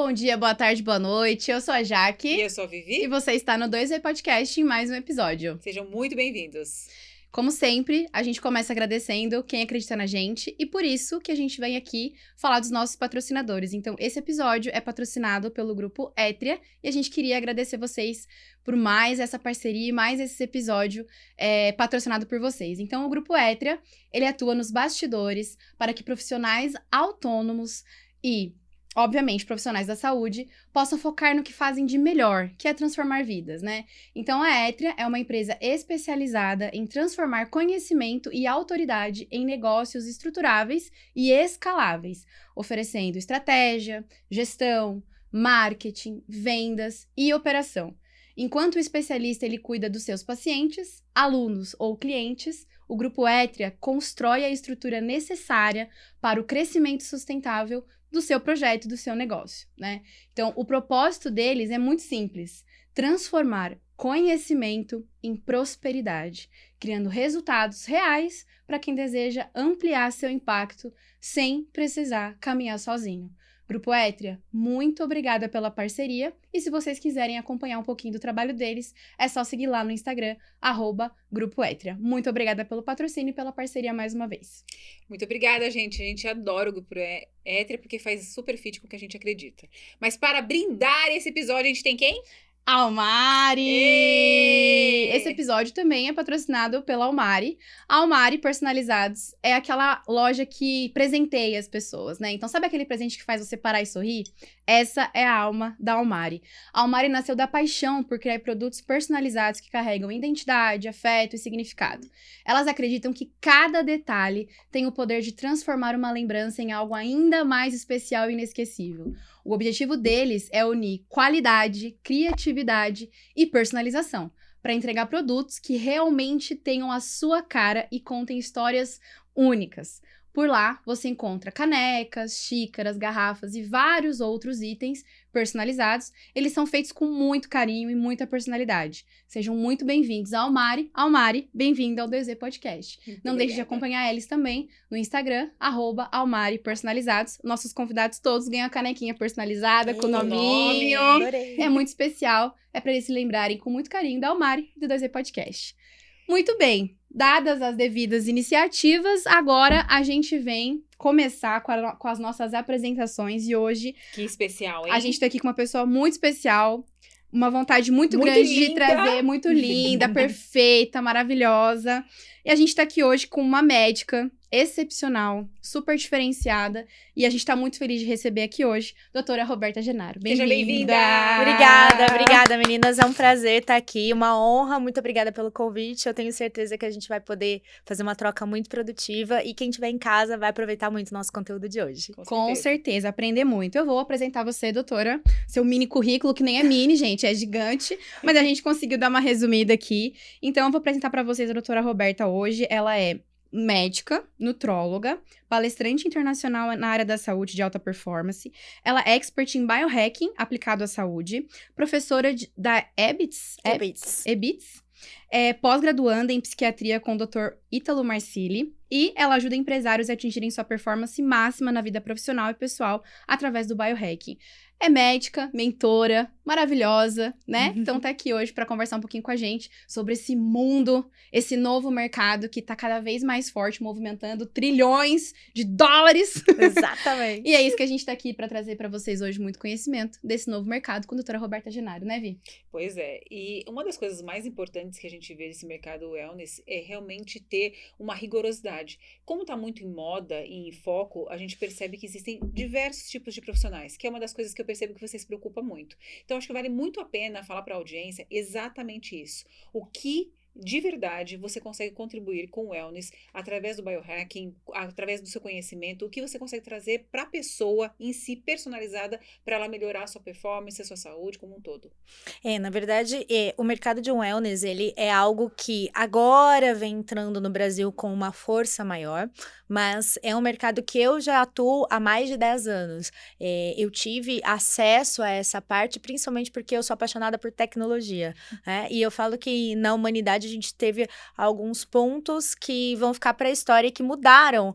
Bom dia, boa tarde, boa noite. Eu sou a Jaque. E eu sou a Vivi. E você está no 2V Podcast em mais um episódio. Sejam muito bem-vindos. Como sempre, a gente começa agradecendo quem acredita na gente e por isso que a gente vem aqui falar dos nossos patrocinadores. Então, esse episódio é patrocinado pelo Grupo Etria e a gente queria agradecer vocês por mais essa parceria e mais esse episódio patrocinado por vocês. Então, o Grupo Etria, ele atua nos bastidores para que profissionais autônomos e, obviamente, profissionais da saúde, possam focar no que fazem de melhor, que é transformar vidas, né? Então, a Etria é uma empresa especializada em transformar conhecimento e autoridade em negócios estruturáveis e escaláveis, oferecendo estratégia, gestão, marketing, vendas e operação. Enquanto o especialista ele cuida dos seus pacientes, alunos ou clientes, o Grupo Etria constrói a estrutura necessária para o crescimento sustentável do seu projeto, do seu negócio, né? Então, o propósito deles é muito simples: transformar conhecimento em prosperidade, criando resultados reais para quem deseja ampliar seu impacto sem precisar caminhar sozinho. Grupo Etria, muito obrigada pela parceria e se vocês quiserem acompanhar um pouquinho do trabalho deles, é só seguir lá no Instagram, @Grupo Etria. Muito obrigada pelo patrocínio e pela parceria mais uma vez. Muito obrigada, gente. A gente adora o Grupo Etria porque faz super fit com o que a gente acredita. Mas para brindar esse episódio, a gente tem quem? Almari! Êêê! Esse episódio também é patrocinado pela Almari. A Almari Personalizados é aquela loja que presenteia as pessoas, né? Então, sabe aquele presente que faz você parar e sorrir? Essa é a alma da Almari. A Almari nasceu da paixão por criar produtos personalizados que carregam identidade, afeto e significado. Elas acreditam que cada detalhe tem o poder de transformar uma lembrança em algo ainda mais especial e inesquecível. O objetivo deles é unir qualidade, criatividade e personalização para entregar produtos que realmente tenham a sua cara e contem histórias únicas. Por lá, você encontra canecas, xícaras, garrafas e vários outros itens personalizados. Eles são feitos com muito carinho e muita personalidade. Sejam muito bem-vindos ao Almari. Almari, bem-vindo ao 2Z Podcast. Não deixe de acompanhar eles também no Instagram, @Almari Personalizados. Nossos convidados todos ganham a canequinha personalizada com o nominho. Adorei. É muito especial. É para eles se lembrarem com muito carinho da Almari e do 2Z Podcast. Muito bem. Dadas as devidas iniciativas, agora a gente vem começar com as nossas apresentações e hoje Que especial, hein? a gente tá aqui com uma pessoa muito especial, uma vontade muito Muito grande de linda. trazer, muito linda, perfeita, maravilhosa. E a gente tá aqui hoje com uma médica excepcional, super diferenciada, e a gente tá muito feliz de receber aqui hoje doutora Roberta Genaro. Seja bem-vinda! Obrigada, meninas. É um prazer estar aqui, uma honra. Muito obrigada pelo convite. Eu tenho certeza que a gente vai poder fazer uma troca muito produtiva e quem estiver em casa vai aproveitar muito o nosso conteúdo de hoje. Com certeza, aprender muito. Eu vou apresentar você, doutora, seu mini currículo, que nem é mini, gente, é gigante, mas a gente conseguiu dar uma resumida aqui. Então, eu vou apresentar para vocês a doutora Roberta hoje. Ela é médica, nutróloga, palestrante internacional na área da saúde de alta performance. Ela é expert em biohacking aplicado à saúde, professora da EBITS, pós-graduanda em psiquiatria com o Dr. Ítalo Marcilli, e ela ajuda empresários a atingirem sua performance máxima na vida profissional e pessoal através do biohacking. É médica, mentora, maravilhosa, né? Então tá aqui hoje para conversar um pouquinho com a gente sobre esse mundo, esse novo mercado que tá cada vez mais forte, movimentando trilhões de dólares. Exatamente. E é isso que a gente tá aqui para trazer para vocês hoje muito conhecimento desse novo mercado com a doutora Roberta Genaro, né, Vi? Pois é, e uma das coisas mais importantes que a gente vê nesse mercado wellness é realmente ter uma rigorosidade. Como está muito em moda e em foco, a gente percebe que existem diversos tipos de profissionais, que é uma das coisas que eu percebo que você se preocupa muito. Então, acho que vale muito a pena falar para a audiência exatamente isso. O que de verdade você consegue contribuir com o wellness através do biohacking, através do seu conhecimento, o que você consegue trazer para a pessoa em si, personalizada, para ela melhorar a sua performance, a sua saúde como um todo. Na verdade, o mercado de wellness, ele é algo que agora vem entrando no Brasil com uma força maior, mas é um mercado que eu já atuo há mais de 10 anos. Eu tive acesso a essa parte, principalmente porque eu sou apaixonada por tecnologia, né? E eu falo que na humanidade a gente teve alguns pontos que vão ficar para a história e que mudaram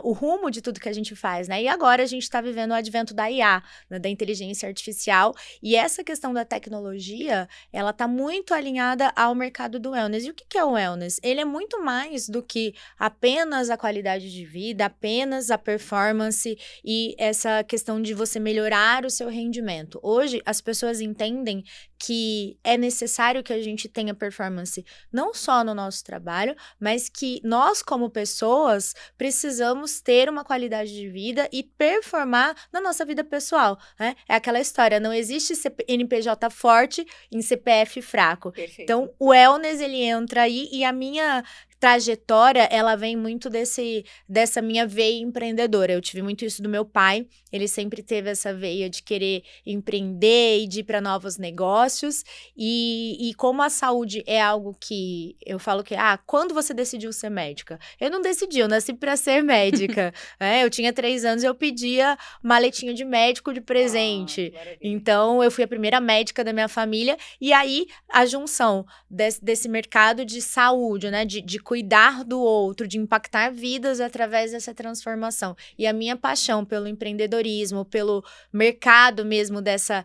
o rumo de tudo que a gente faz, né? E agora a gente está vivendo o advento da IA, né, da inteligência artificial, e essa questão da tecnologia, ela está muito alinhada ao mercado do wellness. E o que é o wellness? Ele é muito mais do que apenas a qualidade de vida, apenas a performance e essa questão de você melhorar o seu rendimento. Hoje, as pessoas entendem que é necessário que a gente tenha performance não só no nosso trabalho, mas que nós, como pessoas, precisamos ter uma qualidade de vida e performar na nossa vida pessoal, né? É aquela história, não existe CNPJ forte em CPF fraco. Perfeito. Então, o wellness, ele entra aí e a minha trajetória, ela vem muito dessa minha veia empreendedora. Eu tive muito isso do meu pai, ele sempre teve essa veia de querer empreender e de ir para novos negócios, e como a saúde é algo que eu falo que, quando você decidiu ser médica? Eu não decidi, eu nasci para ser médica, né? Eu tinha 3 anos e eu pedia maletinha de médico de presente, então eu fui a primeira médica da minha família, e aí a junção desse mercado de saúde, né, de cuidar do outro, de impactar vidas através dessa transformação. E a minha paixão pelo empreendedorismo, pelo mercado mesmo dessa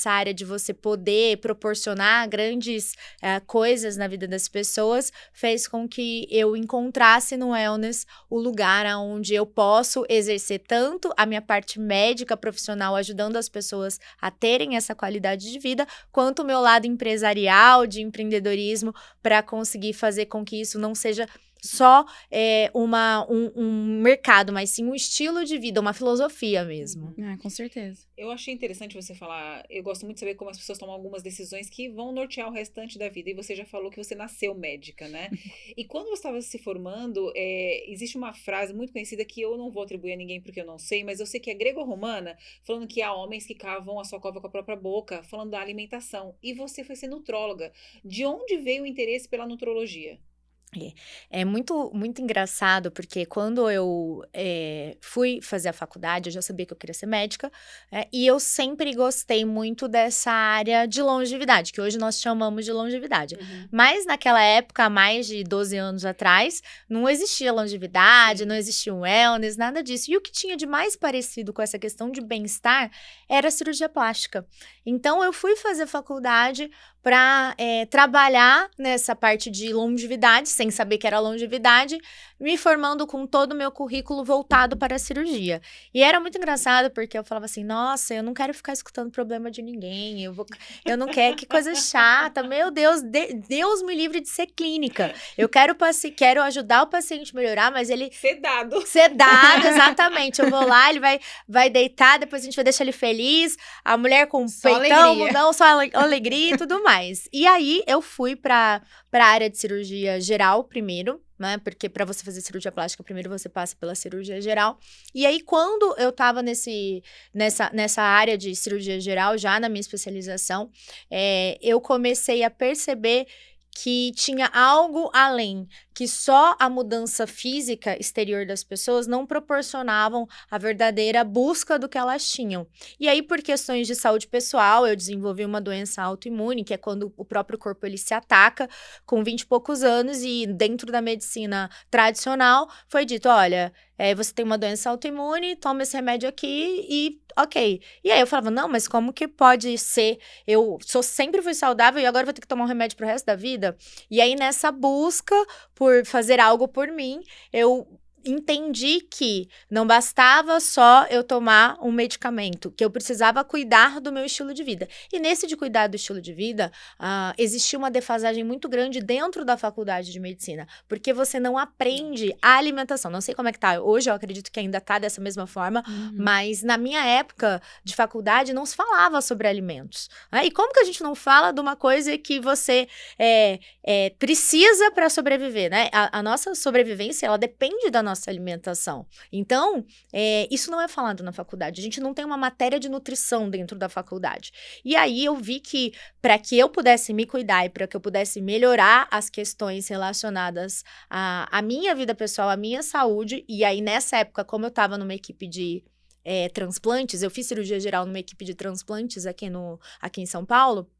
área de você poder proporcionar grandes coisas na vida das pessoas, fez com que eu encontrasse no wellness o lugar onde eu posso exercer tanto a minha parte médica profissional, ajudando as pessoas a terem essa qualidade de vida, quanto o meu lado empresarial, de empreendedorismo, para conseguir fazer com que isso não seja só um mercado, mas sim um estilo de vida, uma filosofia mesmo. Com certeza. Eu achei interessante você falar, eu gosto muito de saber como as pessoas tomam algumas decisões que vão nortear o restante da vida, e você já falou que você nasceu médica, né? E quando você estava se formando, existe uma frase muito conhecida que eu não vou atribuir a ninguém porque eu não sei, mas eu sei que é grego-romana, falando que há homens que cavam a sua cova com a própria boca, falando da alimentação, e você foi ser nutróloga. De onde veio o interesse pela nutrologia? É muito, muito engraçado, porque quando eu fui fazer a faculdade, eu já sabia que eu queria ser médica, e eu sempre gostei muito dessa área de longevidade, que hoje nós chamamos de longevidade. Mas naquela época, há mais de 12 anos atrás, não existia longevidade, não existia wellness, nada disso. E o que tinha de mais parecido com essa questão de bem-estar era a cirurgia plástica. Então, eu fui fazer faculdade para trabalhar nessa parte de longevidade, sem saber que era longevidade, me formando com todo o meu currículo voltado para a cirurgia. E era muito engraçado, porque eu falava assim, nossa, eu não quero ficar escutando problema de ninguém, eu não quero, que coisa chata, meu Deus, Deus me livre de ser clínica. Eu quero ajudar o paciente a melhorar, mas ele... Sedado, exatamente. Eu vou lá, ele vai deitar, depois a gente vai deixar ele feliz, a mulher com só peitão, alegria. não, só alegria e tudo mais. E aí, eu fui para a área de cirurgia geral primeiro, né? Porque para você fazer cirurgia plástica, primeiro você passa pela cirurgia geral. E aí, quando eu tava nessa área de cirurgia geral, já na minha especialização, eu comecei a perceber que tinha algo além, que só a mudança física exterior das pessoas não proporcionavam a verdadeira busca do que elas tinham. E aí, por questões de saúde pessoal, eu desenvolvi uma doença autoimune, que é quando o próprio corpo ele se ataca com 20 e poucos anos, e dentro da medicina tradicional foi dito, olha, você tem uma doença autoimune, toma esse remédio aqui e ok. E aí eu falava, não, mas como que pode ser? Eu sempre fui saudável e agora vou ter que tomar um remédio pro resto da vida? E aí, nessa busca por fazer algo por mim, eu entendi que não bastava só eu tomar um medicamento, que eu precisava cuidar do meu estilo de vida. E nesse de cuidar do estilo de vida, existia uma defasagem muito grande dentro da faculdade de medicina, porque você não aprende a alimentação. Não sei como é que tá, hoje eu acredito que ainda tá dessa mesma forma, mas na minha época de faculdade não se falava sobre alimentos. E como que a gente não fala de uma coisa que você precisa para sobreviver, né? A nossa sobrevivência, ela depende da nossa alimentação. Então, isso não é falado na faculdade. A gente não tem uma matéria de nutrição dentro da faculdade. E aí eu vi que para que eu pudesse me cuidar e para que eu pudesse melhorar as questões relacionadas à minha vida pessoal, à minha saúde, e aí nessa época, como eu estava numa equipe de transplantes, eu fiz cirurgia geral numa equipe de transplantes aqui em São Paulo,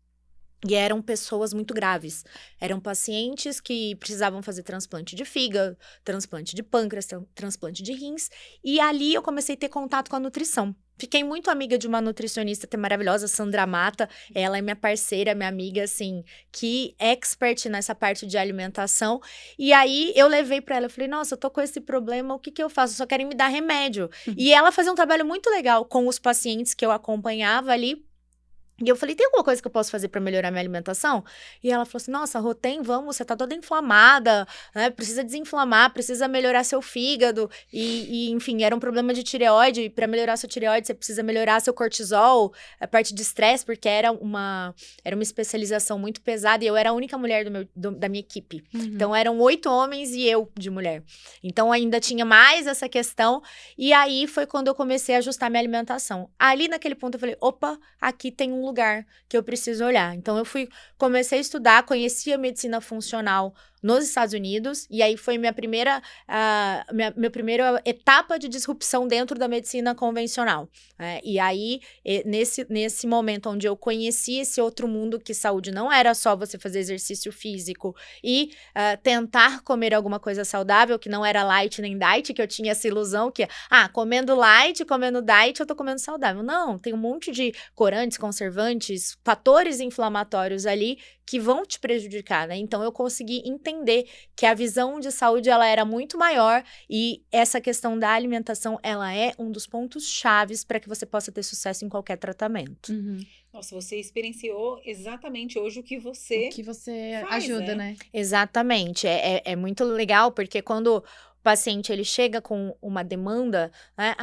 E eram pessoas muito graves. Eram pacientes que precisavam fazer transplante de fígado, transplante de pâncreas, transplante de rins. E ali eu comecei a ter contato com a nutrição. Fiquei muito amiga de uma nutricionista maravilhosa, Sandra Mata. Ela é minha parceira, minha amiga, assim, que é expert nessa parte de alimentação. E aí eu levei pra ela, eu falei, nossa, eu tô com esse problema, o que que eu faço? Só querem me dar remédio. E ela fazia um trabalho muito legal com os pacientes que eu acompanhava ali. E eu falei, tem alguma coisa que eu posso fazer pra melhorar minha alimentação? E ela falou assim, nossa, Rô, vamos, você tá toda inflamada, né? Precisa desinflamar, precisa melhorar seu fígado. Enfim, era um problema de tireoide. E pra melhorar sua tireoide, você precisa melhorar seu cortisol, a parte de estresse, porque era uma especialização muito pesada. E eu era a única mulher da minha equipe. Então, eram 8 homens e eu de mulher. Então, ainda tinha mais essa questão. E aí, foi quando eu comecei a ajustar minha alimentação. Ali, naquele ponto, eu falei, opa, aqui tem um lugar que eu preciso olhar. Então, comecei a estudar, conheci a medicina funcional nos Estados Unidos, e aí foi minha primeira etapa de disrupção dentro da medicina convencional. E aí, nesse momento onde eu conheci esse outro mundo, que saúde não era só você fazer exercício físico e tentar comer alguma coisa saudável, que não era light nem diet, que eu tinha essa ilusão que, comendo light, comendo diet, eu tô comendo saudável. Não, tem um monte de corantes, conservantes, fatores inflamatórios ali que vão te prejudicar, né? Então, eu consegui entender que a visão de saúde, ela era muito maior e essa questão da alimentação, ela é um dos pontos chaves para que você possa ter sucesso em qualquer tratamento. Nossa, você experienciou exatamente hoje o que você faz, ajuda, né? Exatamente. É muito legal, porque quando o paciente, ele chega com uma demanda, né?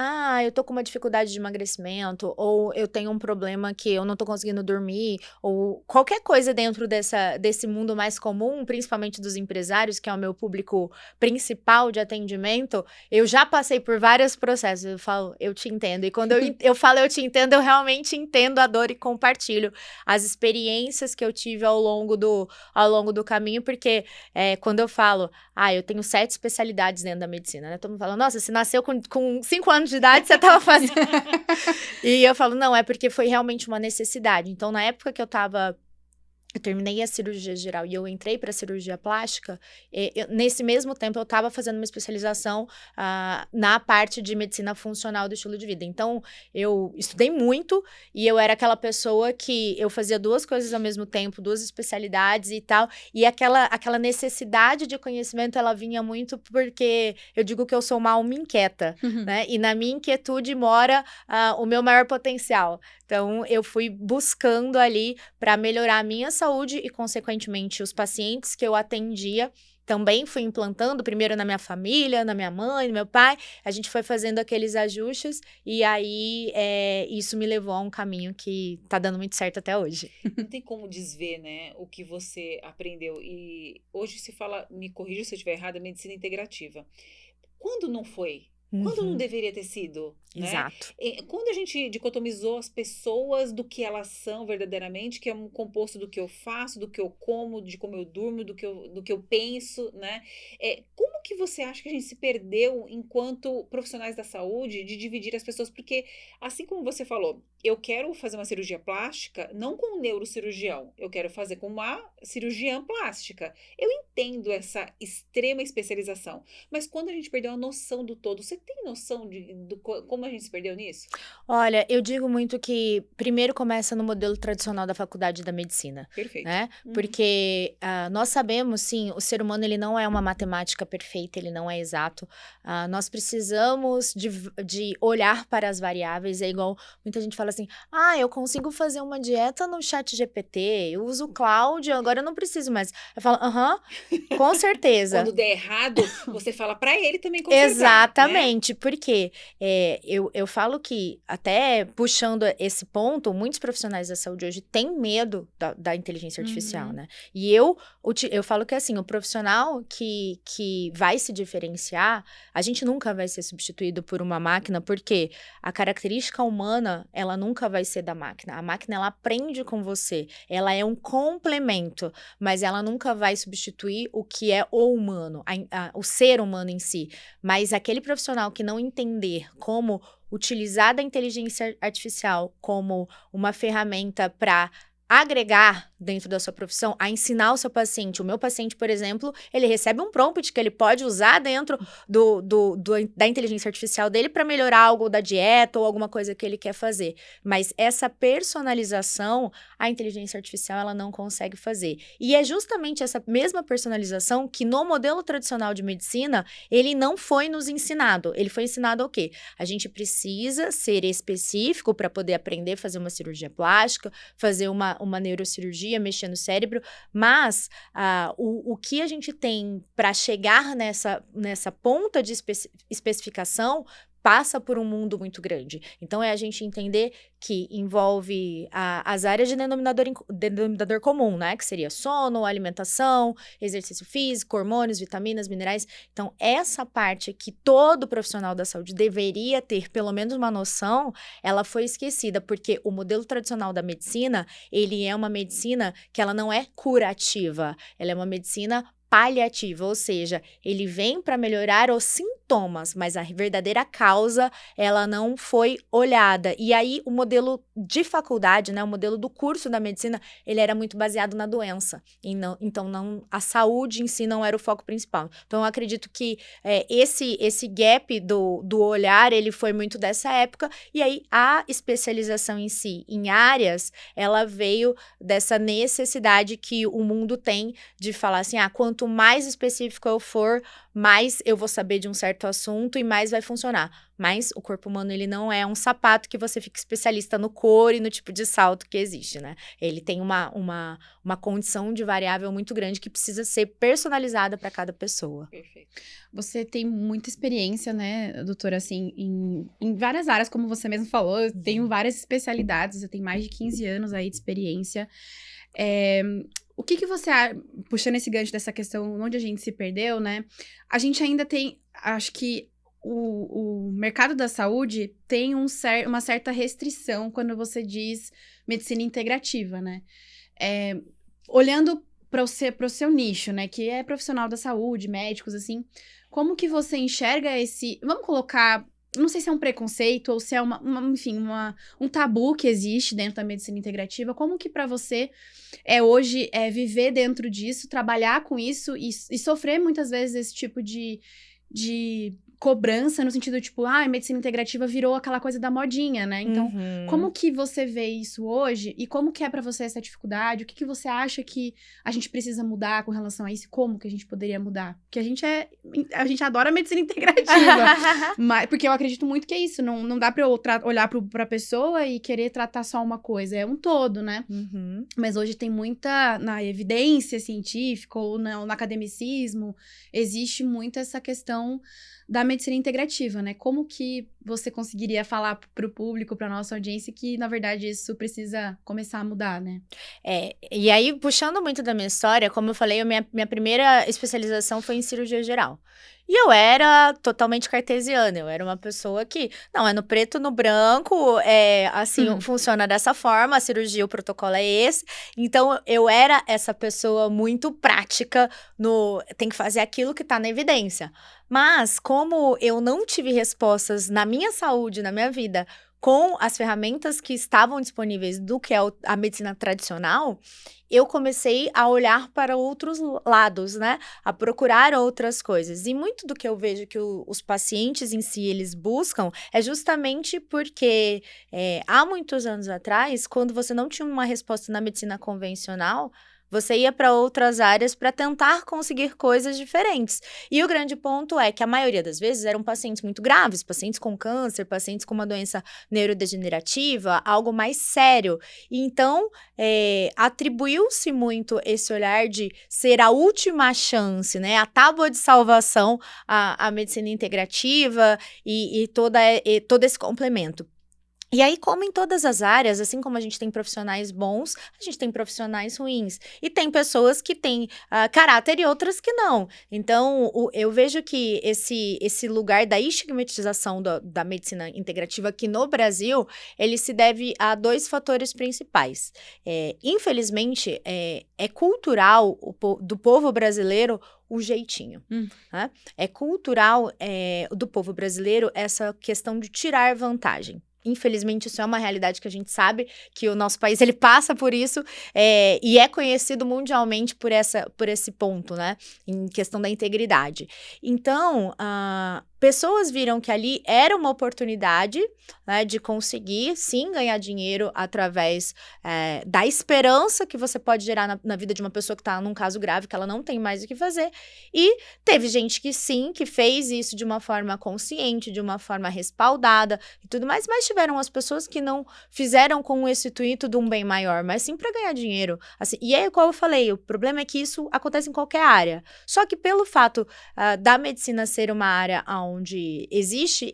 Eu tô com uma dificuldade de emagrecimento, ou eu tenho um problema que eu não tô conseguindo dormir, ou qualquer coisa dentro desse mundo mais comum, principalmente dos empresários, que é o meu público principal de atendimento, eu já passei por vários processos. Eu falo, eu te entendo. E quando eu falo eu te entendo, eu realmente entendo a dor e compartilho as experiências que eu tive ao longo do caminho, porque quando eu falo, eu tenho 7 especialidades dentro da medicina, né? Todo mundo fala, nossa, você nasceu com 5 anos de idade, você tava fazendo... E eu falo, não, é porque foi realmente uma necessidade. Então, na época que eu terminei a cirurgia geral e eu entrei para a cirurgia plástica, nesse mesmo tempo eu estava fazendo uma especialização na parte de medicina funcional do estilo de vida. Então, eu estudei muito e eu era aquela pessoa que eu fazia 2 coisas ao mesmo tempo, 2 especialidades e tal, e aquela necessidade de conhecimento, ela vinha muito porque eu digo que eu sou uma alma inquieta, né? E na minha inquietude mora o meu maior potencial. Então, eu fui buscando ali para melhorar a minha saúde e, consequentemente, os pacientes que eu atendia. Também fui implantando, primeiro na minha família, na minha mãe, no meu pai. A gente foi fazendo aqueles ajustes e aí isso me levou a um caminho que tá dando muito certo até hoje. Não tem como desver, né, o que você aprendeu. E hoje se fala, me corrija se eu estiver errada, medicina integrativa. Quando não foi? Quando não deveria ter sido, né? Exato. Quando a gente dicotomizou as pessoas do que elas são verdadeiramente, que é um composto do que eu faço, do que eu como, de como eu durmo, do que eu penso, né? Como que você acha que a gente se perdeu enquanto profissionais da saúde de dividir as pessoas? Porque, assim como você falou, eu quero fazer uma cirurgia plástica não com um neurocirurgião, eu quero fazer com uma cirurgiã plástica. Eu entendo essa extrema especialização, mas quando a gente perdeu a noção do todo, você tem noção como a gente se perdeu nisso? Olha, eu digo muito que primeiro começa no modelo tradicional da faculdade da medicina, Perfeito. né? Porque nós sabemos, sim, o ser humano, ele não é uma matemática perfeita, ele não é exato. Nós precisamos de olhar para as variáveis. É igual, muita gente fala assim, eu consigo fazer uma dieta no chat GPT, eu uso o Cloud, agora eu não preciso mais. Eu falo, com certeza. Quando der errado, você fala para ele também consertar, Exatamente, né? Porque eu falo que, até puxando esse ponto, muitos profissionais da saúde hoje têm medo da inteligência artificial, né? E eu falo que, assim, o profissional que vai se diferenciar, a gente nunca vai ser substituído por uma máquina, porque a característica humana, ela nunca vai ser da máquina. A máquina, ela aprende com você, ela é um complemento, mas ela nunca vai substituir o que é o humano, o ser humano em si. Mas aquele profissional que não entender como utilizar da inteligência artificial como uma ferramenta para agregar dentro da sua profissão a ensinar o seu paciente. O meu paciente, por exemplo, ele recebe um prompt que ele pode usar dentro da inteligência artificial dele para melhorar algo da dieta ou alguma coisa que ele quer fazer. Mas essa personalização, a inteligência artificial ela não consegue fazer. E é justamente essa mesma personalização que no modelo tradicional de medicina, ele não foi nos ensinado. Ele foi ensinado o quê? A gente precisa ser específico para poder aprender a fazer uma cirurgia plástica, fazer uma neurocirurgia, mexer no cérebro, mas o que a gente tem para chegar nessa ponta de especificação passa por um mundo muito grande. Então, é a gente entender que envolve as áreas de denominador comum, né? Que seria sono, alimentação, exercício físico, hormônios, vitaminas, minerais. Então, essa parte que todo profissional da saúde deveria ter pelo menos uma noção, ela foi esquecida, porque o modelo tradicional da medicina, ele é uma medicina que ela não é curativa, ela é uma medicina paliativa, ou seja, ele vem para melhorar os sintomas, mas a verdadeira causa, ela não foi olhada. E aí, o modelo de faculdade, né, o modelo do curso da medicina, ele era muito baseado na doença. Então, a saúde em si não era o foco principal. Então, eu acredito que esse gap do olhar, ele foi muito dessa época, e aí a especialização em si, em áreas, ela veio dessa necessidade que o mundo tem de falar assim, quanto mais específico eu for, mais eu vou saber de um certo assunto e mais vai funcionar. Mas o corpo humano, ele não é um sapato que você fica especialista no couro e no tipo de salto que existe, né? Ele tem uma condição de variável muito grande que precisa ser personalizada para cada pessoa. Perfeito. Você tem muita experiência, né, doutora, assim, em várias áreas, como você mesmo falou. Eu tenho várias especialidades, eu tenho mais de 15 anos aí de experiência. O que você, puxando esse gancho dessa questão onde a gente se perdeu, né? A gente ainda tem, acho que o mercado da saúde tem uma certa restrição quando você diz medicina integrativa, né? Olhando para o seu nicho, né? Que é profissional da saúde, médicos, assim. Como que você enxerga esse... Vamos colocar... Não sei se é um preconceito ou se é um tabu que existe dentro da medicina integrativa. Como que para você hoje viver dentro disso, trabalhar com isso e sofrer muitas vezes esse tipo de cobrança no sentido tipo, medicina integrativa virou aquela coisa da modinha, né? Então, como que você vê isso hoje e como que é pra você essa dificuldade? O que você acha que a gente precisa mudar com relação a isso? Como que a gente poderia mudar? Porque a gente adora a medicina integrativa, porque eu acredito muito que é isso, não dá pra eu olhar pra pessoa e querer tratar só uma coisa, é um todo, né? Mas hoje tem muita, na evidência científica ou no academicismo, existe muito essa questão da medicina integrativa, né? Como que você conseguiria falar pro público, pra nossa audiência, que, na verdade, isso precisa começar a mudar, né? E aí, puxando muito da minha história, como eu falei, minha primeira especialização foi em cirurgia geral. E eu era totalmente cartesiana, eu era uma pessoa que, não, é no preto, no branco, funciona dessa forma, a cirurgia, o protocolo é esse. Então, eu era essa pessoa muito prática tem que fazer aquilo que tá na evidência. Mas, como eu não tive respostas na minha saúde, na minha vida, com as ferramentas que estavam disponíveis do que é a medicina tradicional, eu comecei a olhar para outros lados, né? A procurar outras coisas. E muito do que eu vejo que os pacientes em si, eles buscam, é justamente porque há muitos anos atrás, quando você não tinha uma resposta na medicina convencional, você ia para outras áreas para tentar conseguir coisas diferentes. E o grande ponto é que a maioria das vezes eram pacientes muito graves, pacientes com câncer, pacientes com uma doença neurodegenerativa, algo mais sério. E então, atribuiu-se muito esse olhar de ser a última chance, né? A tábua de salvação à medicina integrativa e todo esse complemento. E aí, como em todas as áreas, assim como a gente tem profissionais bons, a gente tem profissionais ruins. E tem pessoas que têm caráter e outras que não. Então, eu vejo que esse lugar da estigmatização da medicina integrativa aqui no Brasil, ele se deve a 2 fatores principais. Infelizmente, é cultural do povo brasileiro o jeitinho. Né? É cultural do povo brasileiro essa questão de tirar vantagem. infelizmente isso é uma realidade que a gente sabe, que o nosso país ele passa por isso, e é conhecido mundialmente por esse ponto, né, em questão da integridade. Então, pessoas viram que ali era uma oportunidade, né, de conseguir, sim, ganhar dinheiro através da esperança que você pode gerar na vida de uma pessoa que está num caso grave, que ela não tem mais o que fazer. E teve gente que sim, que fez isso de uma forma consciente, de uma forma respaldada e tudo mais, mas tiveram as pessoas que não fizeram com esse intuito de um bem maior, mas sim para ganhar dinheiro. Assim, e aí, como eu falei, o problema é que isso acontece em qualquer área. Só que pelo fato da medicina ser uma área onde existe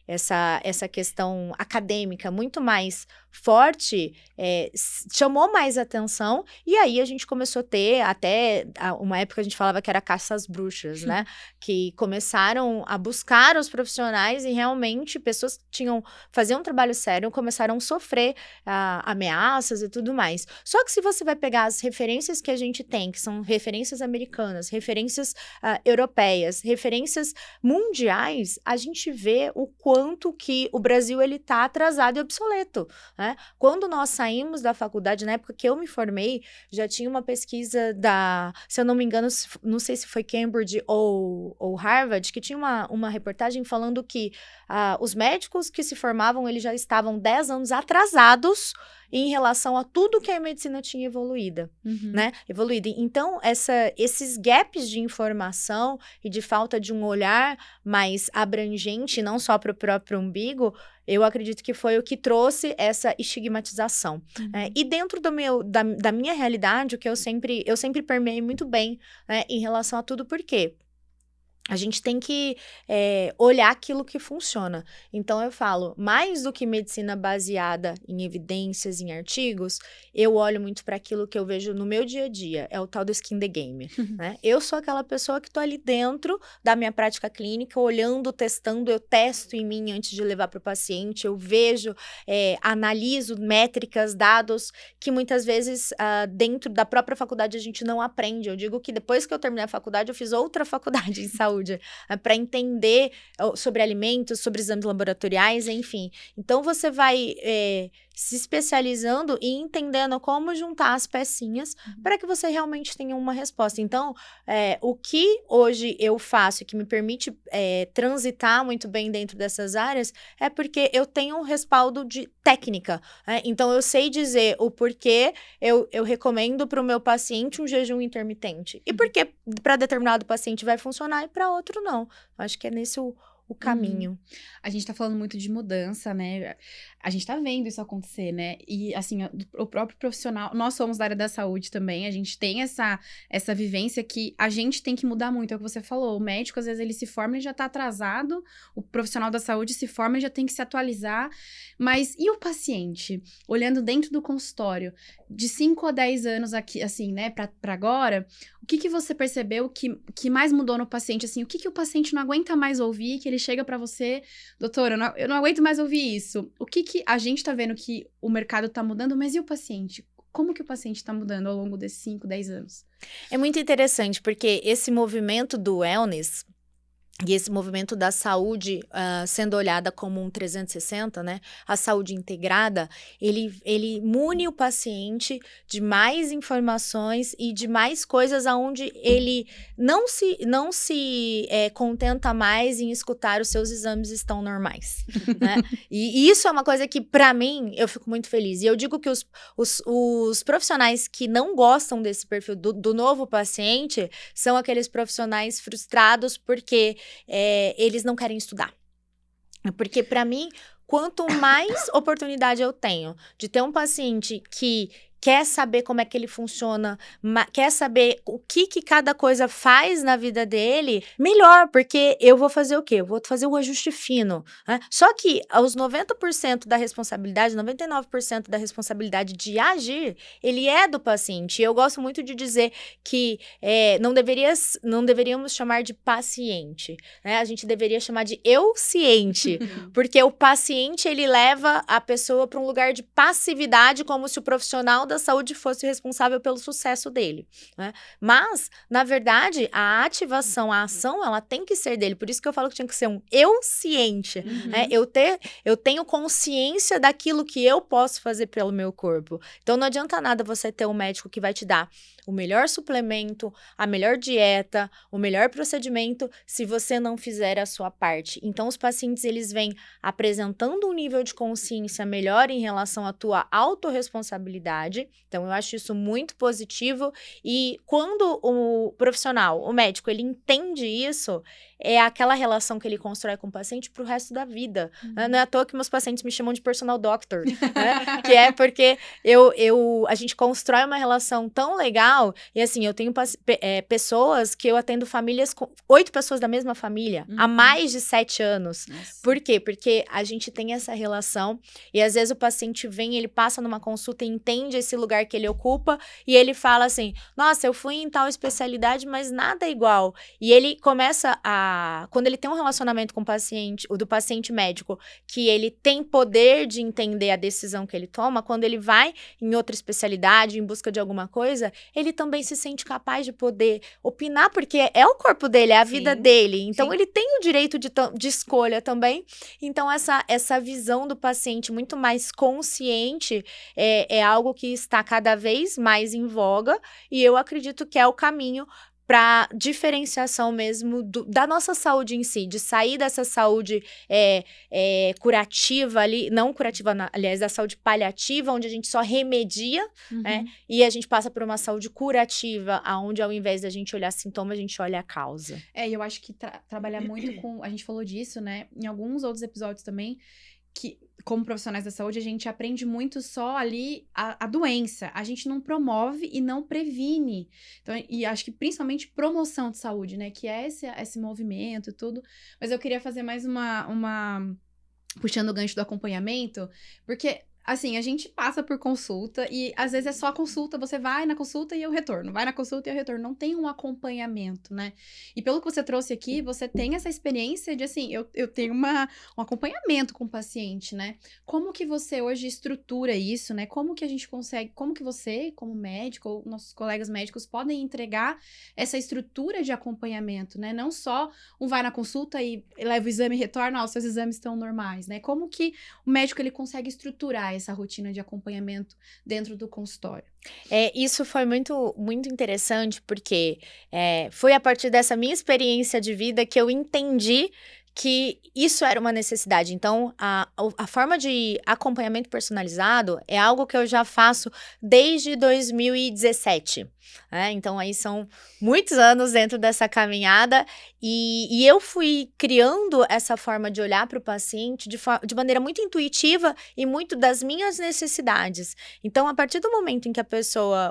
essa questão acadêmica muito mais forte, chamou mais atenção, e aí a gente começou a ter, até uma época a gente falava que era caça às bruxas, né, que começaram a buscar os profissionais e realmente pessoas que faziam um trabalho sério começaram a sofrer ameaças e tudo mais. Só que se você vai pegar as referências que a gente tem, que são referências americanas, referências europeias, referências mundiais, a gente vê o quanto que o Brasil ele tá atrasado e obsoleto, né? Quando nós saímos da faculdade, na época que eu me formei, já tinha uma pesquisa se eu não me engano, não sei se foi Cambridge ou Harvard, que tinha uma reportagem falando que os médicos que se formavam, eles já estavam 10 anos atrasados em relação a tudo que a medicina tinha evoluído, né? Então, esses gaps de informação e de falta de um olhar mais abrangente, não só para o próprio umbigo, eu acredito que foi o que trouxe essa estigmatização. E dentro da minha realidade, o que eu sempre permeei muito bem, né, em relação a tudo, por quê? A gente tem que olhar aquilo que funciona. Então, eu falo, mais do que medicina baseada em evidências, em artigos, eu olho muito para aquilo que eu vejo no meu dia a dia. É o tal do skin the game, né? Eu sou aquela pessoa que estou ali dentro da minha prática clínica, olhando, testando, eu testo em mim antes de levar para o paciente, eu vejo, analiso métricas, dados, que muitas vezes dentro da própria faculdade a gente não aprende. Eu digo que depois que eu terminei a faculdade, eu fiz outra faculdade em saúde, para entender sobre alimentos, sobre exames laboratoriais, enfim. Então, você vai se especializando e entendendo como juntar as pecinhas para que você realmente tenha uma resposta. Então, o que hoje eu faço e que me permite transitar muito bem dentro dessas áreas é porque eu tenho um respaldo de técnica. Então, eu sei dizer o porquê eu recomendo para o meu paciente um jejum intermitente. E porque para determinado paciente vai funcionar e para outro não. Acho que é nesse o caminho. A gente tá falando muito de mudança, né? A gente tá vendo isso acontecer, né? E, assim, o próprio profissional... Nós somos da área da saúde também, a gente tem essa vivência que a gente tem que mudar muito, é o que você falou. O médico, às vezes, ele se forma e já tá atrasado, o profissional da saúde se forma e já tem que se atualizar. Mas e o paciente? Olhando dentro do consultório, de 5 a 10 anos aqui, assim, né, pra agora, o que você percebeu que mais mudou no paciente? Assim, o que o paciente não aguenta mais ouvir, que ele chega pra você, doutora, eu não aguento mais ouvir isso. O que a gente tá vendo que o mercado tá mudando, mas e o paciente? Como que o paciente tá mudando ao longo desses 5, 10 anos? É muito interessante, porque esse movimento do wellness e esse movimento da saúde sendo olhada como um 360, né? A saúde integrada, ele mune o paciente de mais informações e de mais coisas aonde ele não se contenta mais em escutar os seus exames estão normais, né? E isso é uma coisa que, para mim, eu fico muito feliz. E eu digo que os profissionais que não gostam desse perfil do novo paciente são aqueles profissionais frustrados porque eles não querem estudar. Porque, para mim, quanto mais oportunidade eu tenho de ter um paciente que quer saber como é que ele funciona, quer saber o que cada coisa faz na vida dele, melhor, porque eu vou fazer o quê? Eu vou fazer o ajuste fino, né? Só que os 90% da responsabilidade, 99% da responsabilidade de agir, ele é do paciente. E eu gosto muito de dizer que não deveríamos chamar de paciente, né? A gente deveria chamar de eu-ciente, porque o paciente, ele leva a pessoa para um lugar de passividade, como se o profissional profissional da saúde fosse responsável pelo sucesso dele, né? Mas, na verdade, a ativação, a ação, ela tem que ser dele. Por isso que eu falo que tinha que ser um eu ciente, né? Eu tenho consciência daquilo que eu posso fazer pelo meu corpo. Então, não adianta nada você ter um médico que vai te dar o melhor suplemento, a melhor dieta, o melhor procedimento, se você não fizer a sua parte. Então, os pacientes, eles vêm apresentando um nível de consciência melhor em relação à tua autorresponsabilidade. Então, eu acho isso muito positivo. E quando o profissional, o médico, ele entende isso, é aquela relação que ele constrói com o paciente pro resto da vida. Não é à toa que meus pacientes me chamam de personal doctor, né? Que é porque a gente constrói uma relação tão legal. E assim, eu tenho pessoas que eu atendo famílias com 8 pessoas da mesma família há mais de 7 anos. Nossa. Por quê? Porque a gente tem essa relação e às vezes o paciente vem, ele passa numa consulta e entende esse lugar que ele ocupa e ele fala assim, nossa, eu fui em tal especialidade, mas nada é igual. E ele começa quando ele tem um relacionamento com o paciente, o do paciente médico, que ele tem poder de entender a decisão que ele toma, quando ele vai em outra especialidade, em busca de alguma coisa, ele também se sente capaz de poder opinar, porque é o corpo dele, é a vida dele. Então, ele tem o direito de escolha também. Então, essa visão do paciente muito mais consciente é algo que está cada vez mais em voga e eu acredito que é o caminho para diferenciação mesmo da nossa saúde em si, de sair dessa saúde curativa ali, não curativa, aliás, da saúde paliativa, onde a gente só remedia, né? E a gente passa por uma saúde curativa, onde ao invés da gente olhar sintoma, a gente olha a causa. E eu acho que trabalhar muito com, a gente falou disso, né, em alguns outros episódios também, que, como profissionais da saúde, a gente aprende muito só ali a doença. A gente não promove e não previne. Então, e acho que principalmente promoção de saúde, né? Que é esse movimento e tudo. Mas eu queria fazer mais uma puxando o gancho do acompanhamento, porque assim, a gente passa por consulta e às vezes é só a consulta, você vai na consulta e o retorno, vai na consulta e o retorno, não tem um acompanhamento, né? E pelo que você trouxe aqui, você tem essa experiência de assim, eu tenho um acompanhamento com o paciente, né? Como que você hoje estrutura isso, né? Como que a gente consegue, como que você, como médico, ou nossos colegas médicos podem entregar essa estrutura de acompanhamento, né? Não só vai na consulta e leva o exame e retorna, os seus exames estão normais, né? Como que o médico ele consegue estruturar essa rotina de acompanhamento dentro do consultório? Isso foi muito, muito interessante, porque foi a partir dessa minha experiência de vida que eu entendi que isso era uma necessidade. Então, a forma de acompanhamento personalizado é algo que eu já faço desde 2017. Então, aí são muitos anos dentro dessa caminhada e eu fui criando essa forma de olhar para o paciente de maneira muito intuitiva e muito das minhas necessidades. Então, a partir do momento em que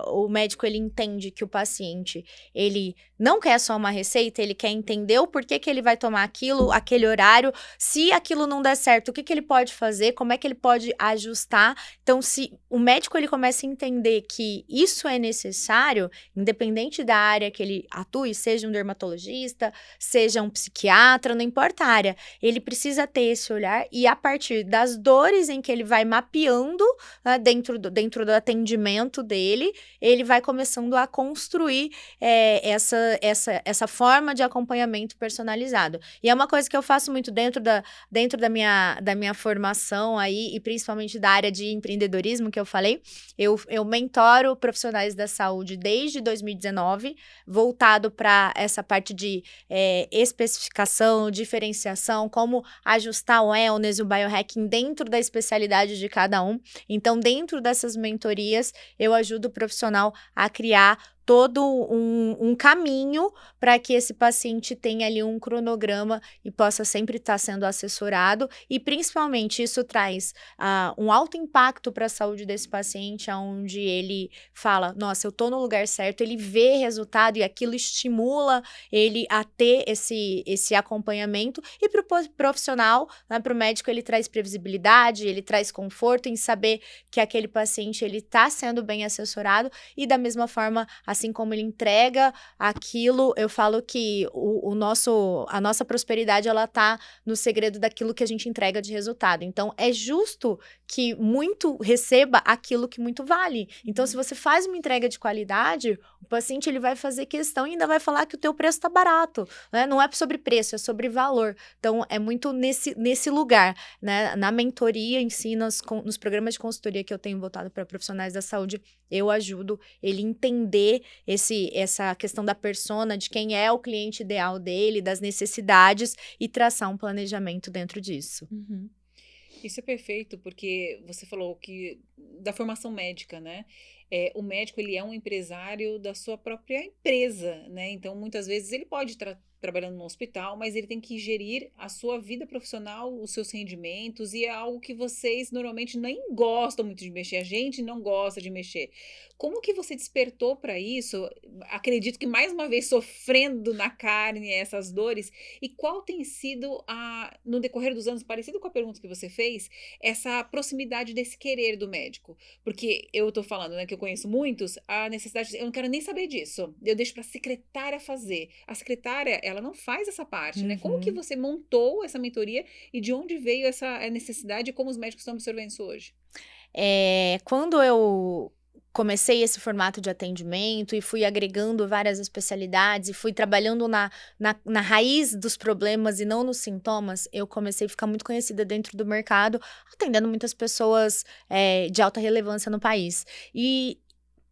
o médico, ele entende que o paciente, ele não quer só uma receita, ele quer entender o porquê que ele vai tomar aquele horário, se aquilo não der certo, o que ele pode fazer, como é que ele pode ajustar. Então, se o médico ele começa a entender que isso é necessário, independente da área que ele atue, seja um dermatologista, seja um psiquiatra, não importa a área, ele precisa ter esse olhar e a partir das dores em que ele vai mapeando, né, dentro do atendimento dele, ele vai começando a construir essa forma de acompanhamento personalizado. E é uma coisa que eu faço muito dentro da minha formação aí, e principalmente da área de empreendedorismo que eu falei. Eu mentoro profissionais da saúde desde 2019, voltado para essa parte de especificação, diferenciação, como ajustar o wellness e o biohacking dentro da especialidade de cada um. Então, dentro dessas mentorias, eu ajudo o profissional a criar todo um caminho para que esse paciente tenha ali um cronograma e possa sempre estar sendo assessorado e principalmente isso traz um alto impacto para a saúde desse paciente, onde ele fala, nossa, eu estou no lugar certo, ele vê resultado e aquilo estimula ele a ter esse acompanhamento e para o profissional, né, para o médico, ele traz previsibilidade, ele traz conforto em saber que aquele paciente ele está sendo bem assessorado e da mesma forma a assim como ele entrega aquilo, eu falo que a nossa prosperidade, ela tá no segredo daquilo que a gente entrega de resultado. Então, é justo que muito receba aquilo que muito vale. Então, se você faz uma entrega de qualidade, o paciente ele vai fazer questão e ainda vai falar que o teu preço tá barato, né? Não é sobre preço, é sobre valor. Então, é muito nesse lugar, né? Na mentoria em si, nos programas de consultoria que eu tenho voltado para profissionais da saúde, eu ajudo ele entender essa questão da persona, de quem é o cliente ideal dele, das necessidades e traçar um planejamento dentro disso. Uhum. Isso é perfeito, porque você falou que da formação médica, né? O médico, ele é um empresário da sua própria empresa, né? Então, muitas vezes, ele pode estar trabalhando no hospital, mas ele tem que gerir a sua vida profissional, os seus rendimentos, e é algo que vocês normalmente nem gostam muito de mexer. A gente não gosta de mexer. Como que você despertou para isso? Acredito que mais uma vez sofrendo na carne essas dores. E qual tem sido no decorrer dos anos, parecido com a pergunta que você fez, essa proximidade desse querer do médico? Porque eu tô falando, né, que eu conheço muitos, a necessidade, eu não quero nem saber disso. Eu deixo para a secretária fazer. A secretária, ela não faz essa parte, né? Como que Uhum. você montou essa mentoria e de onde veio essa necessidade e como os médicos estão absorvendo isso hoje? Quando eu comecei esse formato de atendimento e fui agregando várias especialidades e fui trabalhando na raiz dos problemas e não nos sintomas, eu comecei a ficar muito conhecida dentro do mercado, atendendo muitas pessoas de alta relevância no país. E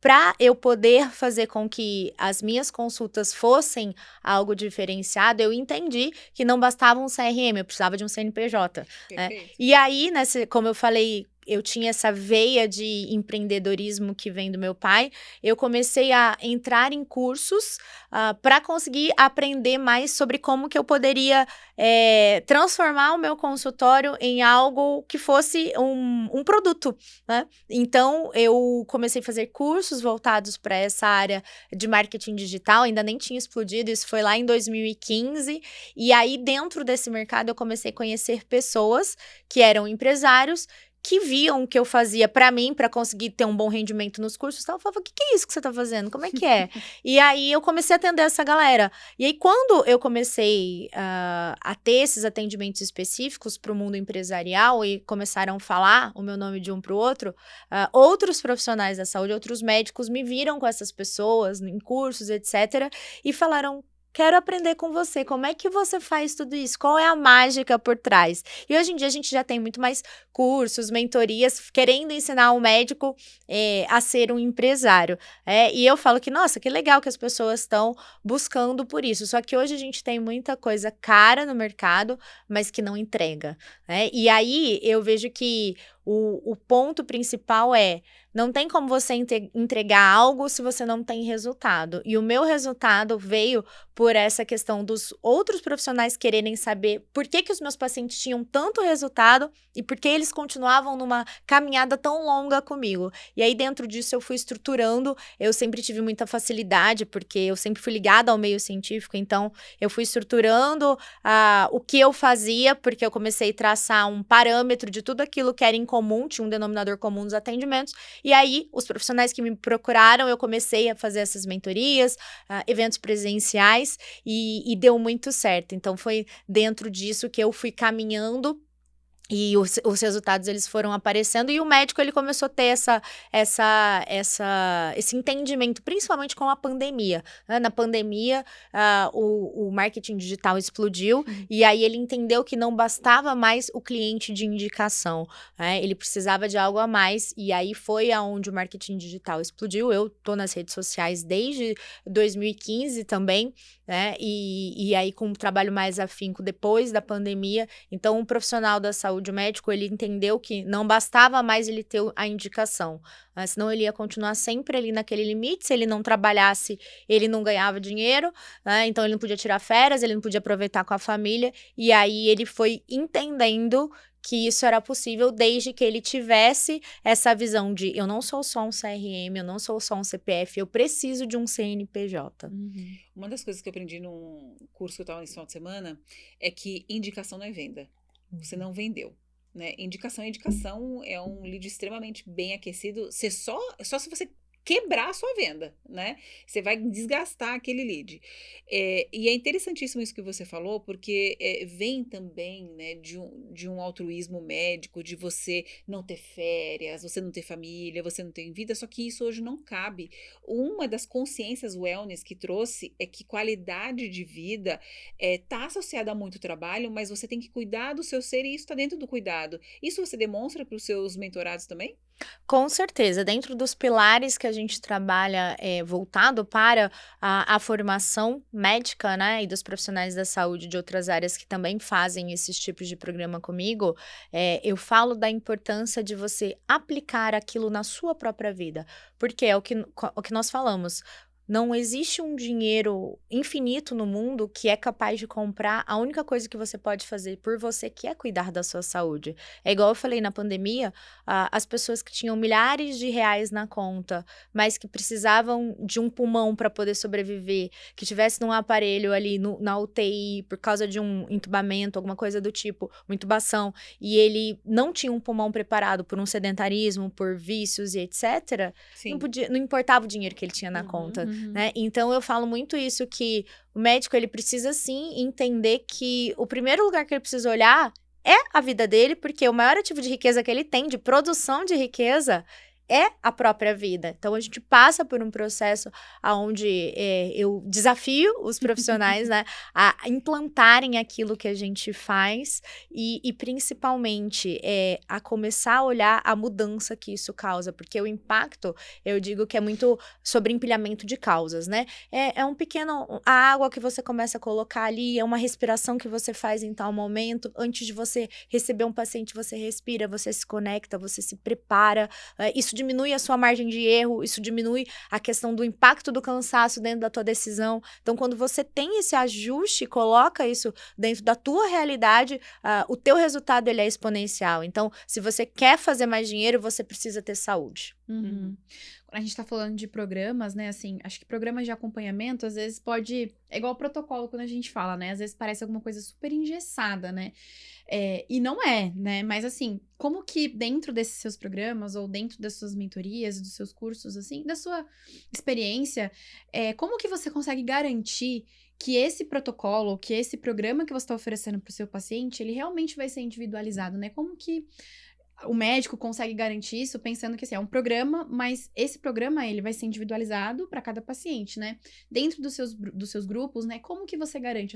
para eu poder fazer com que as minhas consultas fossem algo diferenciado, eu entendi que não bastava um CRM, eu precisava de um CNPJ, né? Perfeito. E aí, como eu falei, eu tinha essa veia de empreendedorismo que vem do meu pai, eu comecei a entrar em cursos para conseguir aprender mais sobre como que eu poderia transformar o meu consultório em algo que fosse um produto, né? Então, eu comecei a fazer cursos voltados para essa área de marketing digital, ainda nem tinha explodido, isso foi lá em 2015, e aí dentro desse mercado eu comecei a conhecer pessoas que eram empresários, que viam o que eu fazia para mim, para conseguir ter um bom rendimento nos cursos, tal, eu falava, o que é isso que você tá fazendo? Como é que é? E aí eu comecei a atender essa galera. E aí quando eu comecei a ter esses atendimentos específicos para o mundo empresarial e começaram a falar o meu nome de um para o outro, outros profissionais da saúde, outros médicos me viram com essas pessoas em cursos, etc. E falaram, quero aprender com você, como é que você faz tudo isso? Qual é a mágica por trás? E hoje em dia a gente já tem muito mais cursos, mentorias, querendo ensinar o médico a ser um empresário. E eu falo que, nossa, que legal que as pessoas estão buscando por isso. Só que hoje a gente tem muita coisa cara no mercado, mas que não entrega, né? E aí eu vejo que o ponto principal não tem como você entregar algo se você não tem resultado. E o meu resultado veio por essa questão dos outros profissionais quererem saber por que os meus pacientes tinham tanto resultado e por que eles continuavam numa caminhada tão longa comigo. E aí, dentro disso, eu fui estruturando. Eu sempre tive muita facilidade, porque eu sempre fui ligada ao meio científico, então eu fui estruturando o que eu fazia, porque eu comecei a traçar um parâmetro de tudo aquilo que era em comum, tinha um denominador comum dos atendimentos. E aí, os profissionais que me procuraram, eu comecei a fazer essas mentorias, eventos presenciais, e deu muito certo. Então, foi dentro disso que eu fui caminhando e os resultados, eles foram aparecendo, e o médico, ele começou a ter esse entendimento, principalmente com a pandemia, né? Na pandemia, o marketing digital explodiu, e aí ele entendeu que não bastava mais o cliente de indicação, né? Ele precisava de algo a mais, e aí foi aonde o marketing digital explodiu. Eu tô nas redes sociais desde 2015 também, né? E aí com um trabalho mais afinco depois da pandemia. Então, um profissional da saúde, o médico, ele entendeu que não bastava mais ele ter a indicação, né? Senão ele ia continuar sempre ali naquele limite. Se ele não trabalhasse, ele não ganhava dinheiro, né? Então ele não podia tirar férias, ele não podia aproveitar com a família, e aí ele foi entendendo que isso era possível desde que ele tivesse essa visão de eu não sou só um CRM, eu não sou só um CPF, eu preciso de um CNPJ. Uhum. Uma das coisas que eu aprendi num curso que eu estava nesse final de semana é que indicação não é venda. Você não vendeu, né? Indicação é um lead extremamente bem aquecido. Só se você quebrar a sua venda, né? Você vai desgastar aquele lead. E é interessantíssimo isso que você falou, porque vem também, né, de um altruísmo médico, de você não ter férias, você não ter família, você não ter vida, só que isso hoje não cabe. Uma das consciências wellness que trouxe é que qualidade de vida está associada a muito trabalho, mas você tem que cuidar do seu ser e isso está dentro do cuidado. Isso você demonstra para os seus mentorados também? Com certeza, dentro dos pilares que a gente trabalha, voltado para a formação médica, né, e dos profissionais da saúde de outras áreas que também fazem esses tipos de programa comigo, eu falo da importância de você aplicar aquilo na sua própria vida, porque é o que nós falamos, não existe um dinheiro infinito no mundo que é capaz de comprar a única coisa que você pode fazer por você, que é cuidar da sua saúde. É igual eu falei na pandemia, as pessoas que tinham milhares de reais na conta, mas que precisavam de um pulmão para poder sobreviver, que tivesse num aparelho ali na UTI por causa de um entubamento, alguma coisa do tipo, uma intubação, e ele não tinha um pulmão preparado por um sedentarismo, por vícios e etc., Sim. não importava o dinheiro que ele tinha na Uhum. conta, né? Então eu falo muito isso, que o médico ele precisa sim entender que o primeiro lugar que ele precisa olhar é a vida dele, porque o maior ativo de riqueza que ele tem, de produção de riqueza, é a própria vida. Então a gente passa por um processo onde eu desafio os profissionais, né, a implantarem aquilo que a gente faz e principalmente a começar a olhar a mudança que isso causa, porque o impacto, eu digo que é muito sobre empilhamento de causas, né? É um pequeno, a água que você começa a colocar ali, é uma respiração que você faz em tal momento, antes de você receber um paciente, você respira, você se conecta, você se prepara, isso diminui a sua margem de erro, isso diminui a questão do impacto do cansaço dentro da tua decisão. Então, quando você tem esse ajuste, coloca isso dentro da tua realidade, o teu resultado ele é exponencial. Então, se você quer fazer mais dinheiro, você precisa ter saúde. Uhum. Quando a gente tá falando de programas, né, assim, acho que programas de acompanhamento, às vezes pode... É igual protocolo quando a gente fala, né? Às vezes parece alguma coisa super engessada, né? E não é, né? Mas, assim, como que dentro desses seus programas ou dentro das suas mentorias, dos seus cursos, assim, da sua experiência, como que você consegue garantir que esse protocolo, que esse programa que você está oferecendo para o seu paciente, ele realmente vai ser individualizado, né? Como que o médico consegue garantir isso pensando que assim, é um programa, mas esse programa ele vai ser individualizado para cada paciente, né? Dentro dos seus grupos, né? Como que você garante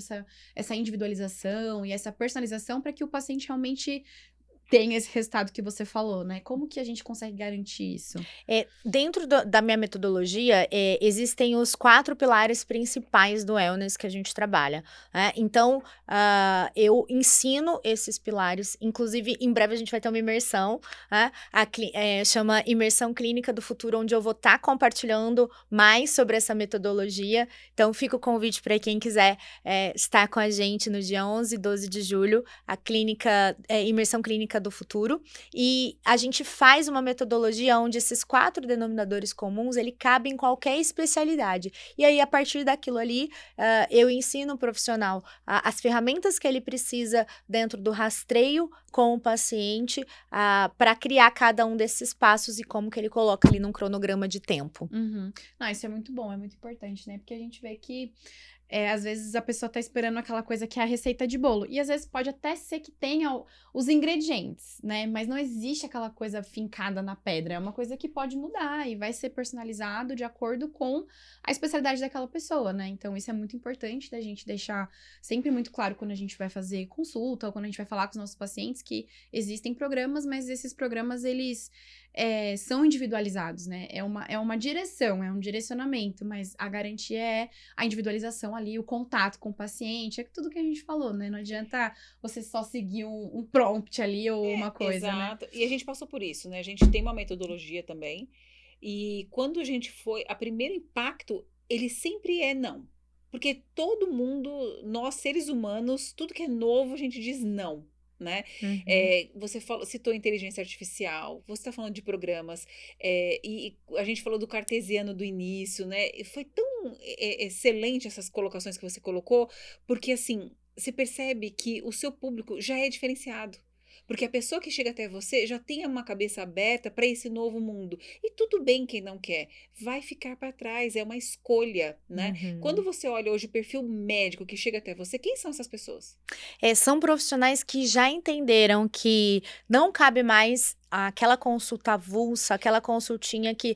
essa individualização e essa personalização para que o paciente realmente tenha esse resultado que você falou, né? Como que a gente consegue garantir isso? Dentro da minha metodologia, existem os 4 pilares principais do wellness que a gente trabalha, né? Então, eu ensino esses pilares, inclusive, em breve a gente vai ter uma imersão, né? Chama Imersão Clínica do Futuro, onde eu vou estar compartilhando mais sobre essa metodologia. Então, fica o convite para quem quiser estar com a gente no dia 11 e 12 de julho, a Imersão Clínica do Futuro, e a gente faz uma metodologia onde esses 4 denominadores comuns, ele cabe em qualquer especialidade, e aí a partir daquilo ali, eu ensino o profissional as ferramentas que ele precisa dentro do rastreio com o paciente, para criar cada um desses passos e como que ele coloca ali num cronograma de tempo. Uhum. Não, isso é muito bom, é muito importante, né? Porque a gente vê que às vezes a pessoa tá esperando aquela coisa que é a receita de bolo. E às vezes pode até ser que tenha os ingredientes, né? Mas não existe aquela coisa fincada na pedra. É uma coisa que pode mudar e vai ser personalizado de acordo com a especialidade daquela pessoa, né? Então isso é muito importante da gente deixar sempre muito claro quando a gente vai fazer consulta ou quando a gente vai falar com os nossos pacientes que existem programas, mas esses programas, eles são individualizados, né? É uma direção, é um direcionamento, mas a garantia é a individualização ali, o contato com o paciente, é tudo que a gente falou, né? Não adianta você só seguir um prompt ali ou uma coisa, exato. né? E a gente passou por isso, né? A gente tem uma metodologia também. E quando a gente o primeiro impacto, ele sempre é não. Porque todo mundo, nós seres humanos, tudo que é novo, a gente diz não. Né? Uhum. Você citou inteligência artificial, você está falando de programas, e a gente falou do cartesiano do início, né? E foi tão excelente essas colocações que você colocou, porque assim, você percebe que o seu público já é diferenciado. Porque a pessoa que chega até você já tem uma cabeça aberta para esse novo mundo. E tudo bem quem não quer, vai ficar para trás, é uma escolha, né? Quando Uhum. você olha hoje o perfil médico que chega até você, quem são essas pessoas? São profissionais que já entenderam que não cabe mais aquela consulta avulsa, aquela consultinha que,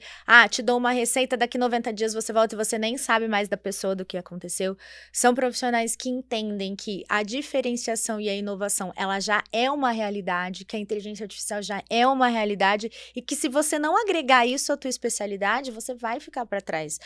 te dou uma receita, daqui 90 dias você volta e você nem sabe mais da pessoa, do que aconteceu. São profissionais que entendem que a diferenciação e a inovação, ela já é uma realidade, que a inteligência artificial já é uma realidade e que se você não agregar isso à tua especialidade, você vai ficar para trás.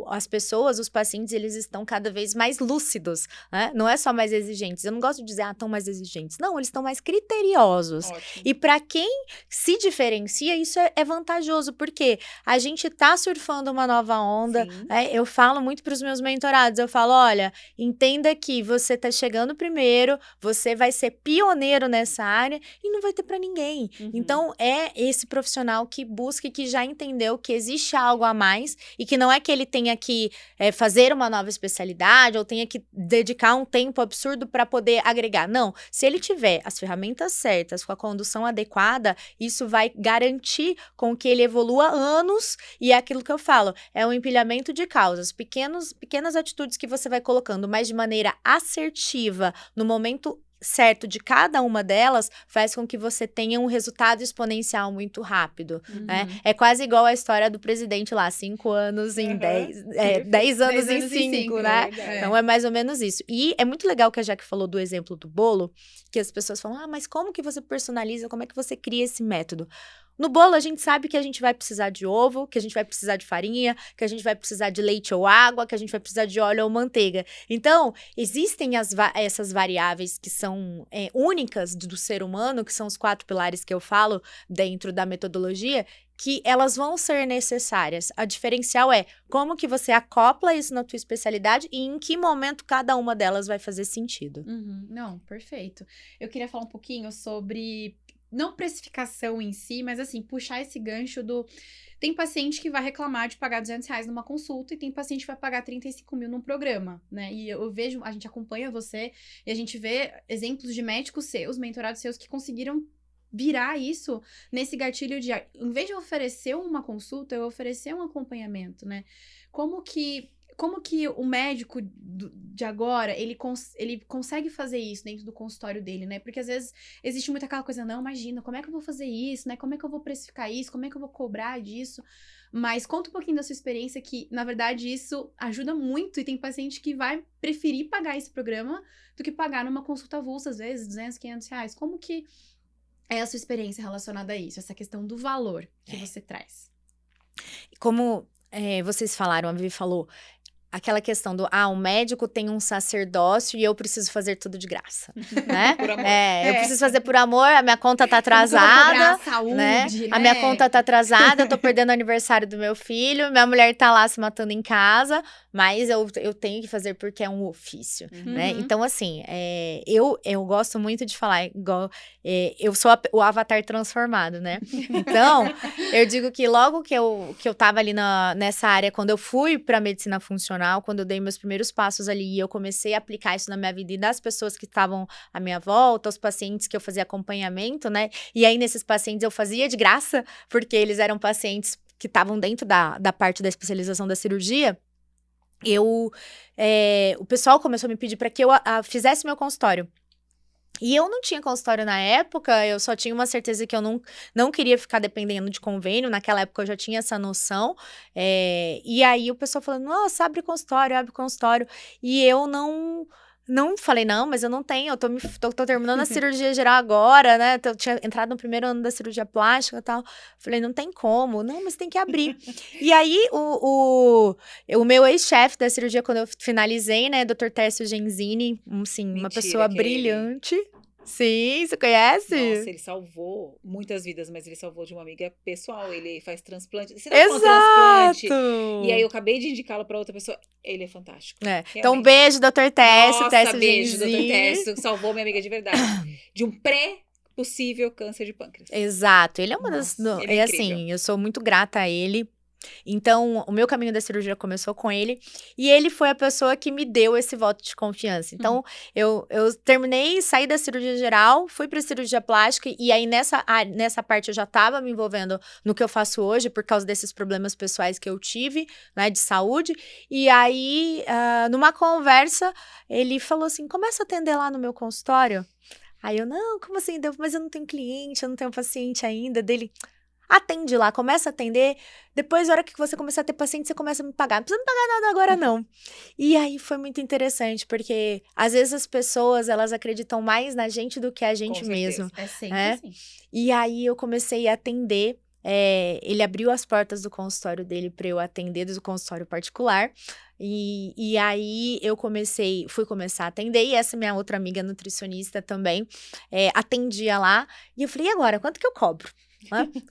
As pessoas, os pacientes, eles estão cada vez mais lúcidos, né? Não é só mais exigentes. Eu não gosto de dizer, estão mais exigentes. Não, eles estão mais criteriosos. Ótimo. E para quem se diferencia, isso é vantajoso, porque a gente tá surfando uma nova onda. Sim. Eu falo muito para os meus mentorados, eu falo, olha, entenda que você tá chegando primeiro, você vai ser pioneiro nessa área e não vai ter para ninguém. Uhum. Então, é esse profissional que busca e que já entendeu que existe algo a mais e que não é que ele tenha que fazer uma nova especialidade ou tenha que dedicar um tempo absurdo para poder agregar. Não, se ele tiver as ferramentas certas, com a condução adequada, isso vai garantir com que ele evolua anos, e é aquilo que eu falo, é um empilhamento de causas, pequenas atitudes que você vai colocando, mas de maneira assertiva, no momento certo de cada uma delas, faz com que você tenha um resultado exponencial muito rápido, né? Uhum. É quase igual a história do presidente lá, 5 anos em 10, 10 anos em 5, né? verdade. Então é mais ou menos isso. E é muito legal que a Jaque falou do exemplo do bolo, que as pessoas falam, mas como que você personaliza, como é que você cria esse método? No bolo, a gente sabe que a gente vai precisar de ovo, que a gente vai precisar de farinha, que a gente vai precisar de leite ou água, que a gente vai precisar de óleo ou manteiga. Então, existem essas variáveis que são únicas do ser humano, que são os 4 pilares que eu falo dentro da metodologia, que elas vão ser necessárias. A diferencial é como que você acopla isso na tua especialidade e em que momento cada uma delas vai fazer sentido. Uhum. Não, perfeito. Eu queria falar um pouquinho sobre, não precificação em si, mas assim, puxar esse gancho do... Tem paciente que vai reclamar de pagar R$200 numa consulta e tem paciente que vai pagar 35 mil num programa, né? E eu vejo, a gente acompanha você e a gente vê exemplos de médicos seus, mentorados seus, que conseguiram virar isso nesse gatilho de, em vez de oferecer uma consulta, eu oferecer um acompanhamento, né? Como que o médico de agora, ele consegue fazer isso dentro do consultório dele, né? Porque às vezes existe muita aquela coisa, não, imagina, como é que eu vou fazer isso, né? Como é que eu vou precificar isso? Como é que eu vou cobrar disso? Mas conta um pouquinho da sua experiência, que na verdade isso ajuda muito e tem paciente que vai preferir pagar esse programa do que pagar numa consulta avulsa, às vezes, R$200, R$500. Como que é a sua experiência relacionada a isso, essa questão do valor que você traz? Como vocês falaram, a Vivi falou, aquela questão do, o médico tem um sacerdócio e eu preciso fazer tudo de graça, né? Por amor. Eu preciso fazer por amor, a minha conta tá atrasada, a saúde, né? né? A minha conta tá atrasada, eu tô perdendo o aniversário do meu filho, minha mulher tá lá se matando em casa, mas eu tenho que fazer porque é um ofício, né? Uhum. Então, assim, eu gosto muito de falar, igual, eu sou o avatar transformado, né? Então, eu digo que logo que eu tava ali nessa área, quando eu fui pra medicina funcional, quando eu dei meus primeiros passos ali e eu comecei a aplicar isso na minha vida e das pessoas que estavam à minha volta, os pacientes que eu fazia acompanhamento, né? E aí, nesses pacientes, eu fazia de graça, porque eles eram pacientes que estavam dentro da parte da especialização da cirurgia. O pessoal começou a me pedir para que eu fizesse meu consultório. E eu não tinha consultório na época, eu só tinha uma certeza que eu não queria ficar dependendo de convênio, naquela época eu já tinha essa noção, e aí o pessoal falando, nossa, abre consultório, e eu não falei, não, mas eu não tenho, eu tô terminando a cirurgia geral agora, né, eu tinha entrado no primeiro ano da cirurgia plástica e tal, falei, não tem como, não, mas tem que abrir. E aí, o meu ex-chefe da cirurgia, quando eu finalizei, né, Dr. Tércio Genzini, assim, uma Mentira, pessoa que é ele. brilhante. Sim, você conhece? Nossa, ele salvou muitas vidas, mas ele salvou de uma amiga pessoal. Ele faz transplante. Você não faz transplante? E aí eu acabei de indicá-lo para outra pessoa. Ele é fantástico. Então, um Realmente. beijo, Dr. Tércio. Nossa, Tércio beijo, Dr. Genzini. Tércio. Salvou minha amiga de verdade. De um possível câncer de pâncreas. Exato. Ele é uma Nossa, das... ele é E incrível. assim, eu sou muito grata a ele. Então, o meu caminho da cirurgia começou com ele, e ele foi a pessoa que me deu esse voto de confiança. Então, eu terminei, saí da cirurgia geral, fui para cirurgia plástica, e aí nessa parte eu já estava me envolvendo no que eu faço hoje, por causa desses problemas pessoais que eu tive, né, de saúde. E aí, numa conversa, ele falou assim, começa a atender lá no meu consultório. Aí eu, não, como assim? Mas eu não tenho cliente, eu não tenho paciente ainda. Dele, atende lá, começa a atender. Depois, na hora que você começar a ter paciente, você começa a me pagar. Não precisa me pagar nada agora, não. E aí foi muito interessante, porque às vezes as pessoas, elas acreditam mais na gente do que a gente mesmo. É sempre assim. E aí eu comecei a atender. Ele abriu as portas do consultório dele para eu atender, do consultório particular. E aí eu fui começar a atender, e essa minha outra amiga nutricionista também atendia lá. E eu falei, e agora, quanto que eu cobro?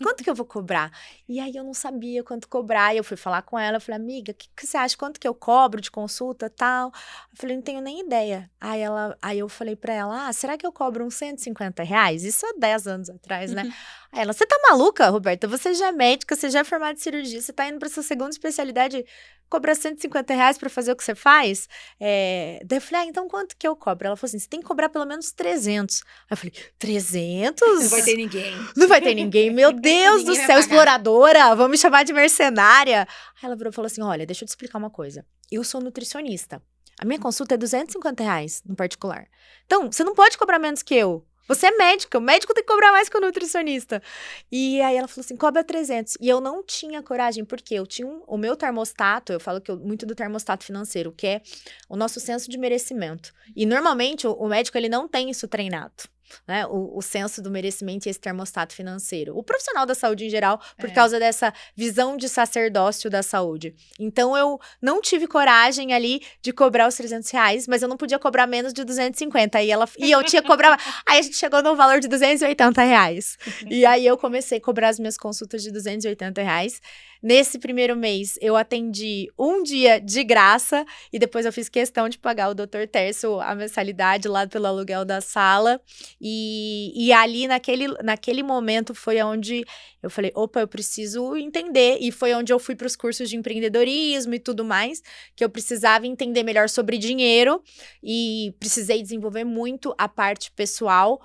Quanto que eu vou cobrar? E aí eu não sabia quanto cobrar, e eu fui falar com ela, eu falei, amiga, o que você acha, quanto que eu cobro de consulta, tal? Eu falei, não tenho nem ideia. Aí eu falei pra ela, será que eu cobro uns R$150? Isso há 10 anos atrás, né? Aí ela, você tá maluca, Roberta? Você já é médica, você já é formada em cirurgia, você tá indo pra sua segunda especialidade, cobrar R$150 pra fazer o que você faz? Daí eu falei, então quanto que eu cobro? Ela falou assim, você tem que cobrar pelo menos 300. Aí eu falei, 300? Não vai ter ninguém. Não vai ter ninguém, meu Deus do céu, exploradora, vamos me chamar de mercenária. Aí ela virou e falou assim, olha, deixa eu te explicar uma coisa. Eu sou nutricionista. A minha consulta é R$250 no particular. Então, você não pode cobrar menos que eu. Você é médica, o médico tem que cobrar mais que o nutricionista. E aí ela falou assim, cobra 300. E eu não tinha coragem, porque eu tinha o meu termostato, eu falo muito do termostato financeiro, que é o nosso senso de merecimento. E normalmente o médico, ele não tem isso treinado. Né, o senso do merecimento e esse termostato financeiro. O profissional da saúde em geral, por causa dessa visão de sacerdócio da saúde. Então, eu não tive coragem ali de cobrar os R$300, mas eu não podia cobrar menos de 250. E eu tinha que cobrar... Aí a gente chegou no valor de R$280. E aí eu comecei a cobrar as minhas consultas de R$280. Nesse primeiro mês, eu atendi um dia de graça, e depois eu fiz questão de pagar o Dr. Tércio a mensalidade lá pelo aluguel da sala. E ali, naquele momento, foi onde eu falei, opa, eu preciso entender. E foi onde eu fui para os cursos de empreendedorismo e tudo mais, que eu precisava entender melhor sobre dinheiro, e precisei desenvolver muito a parte pessoal.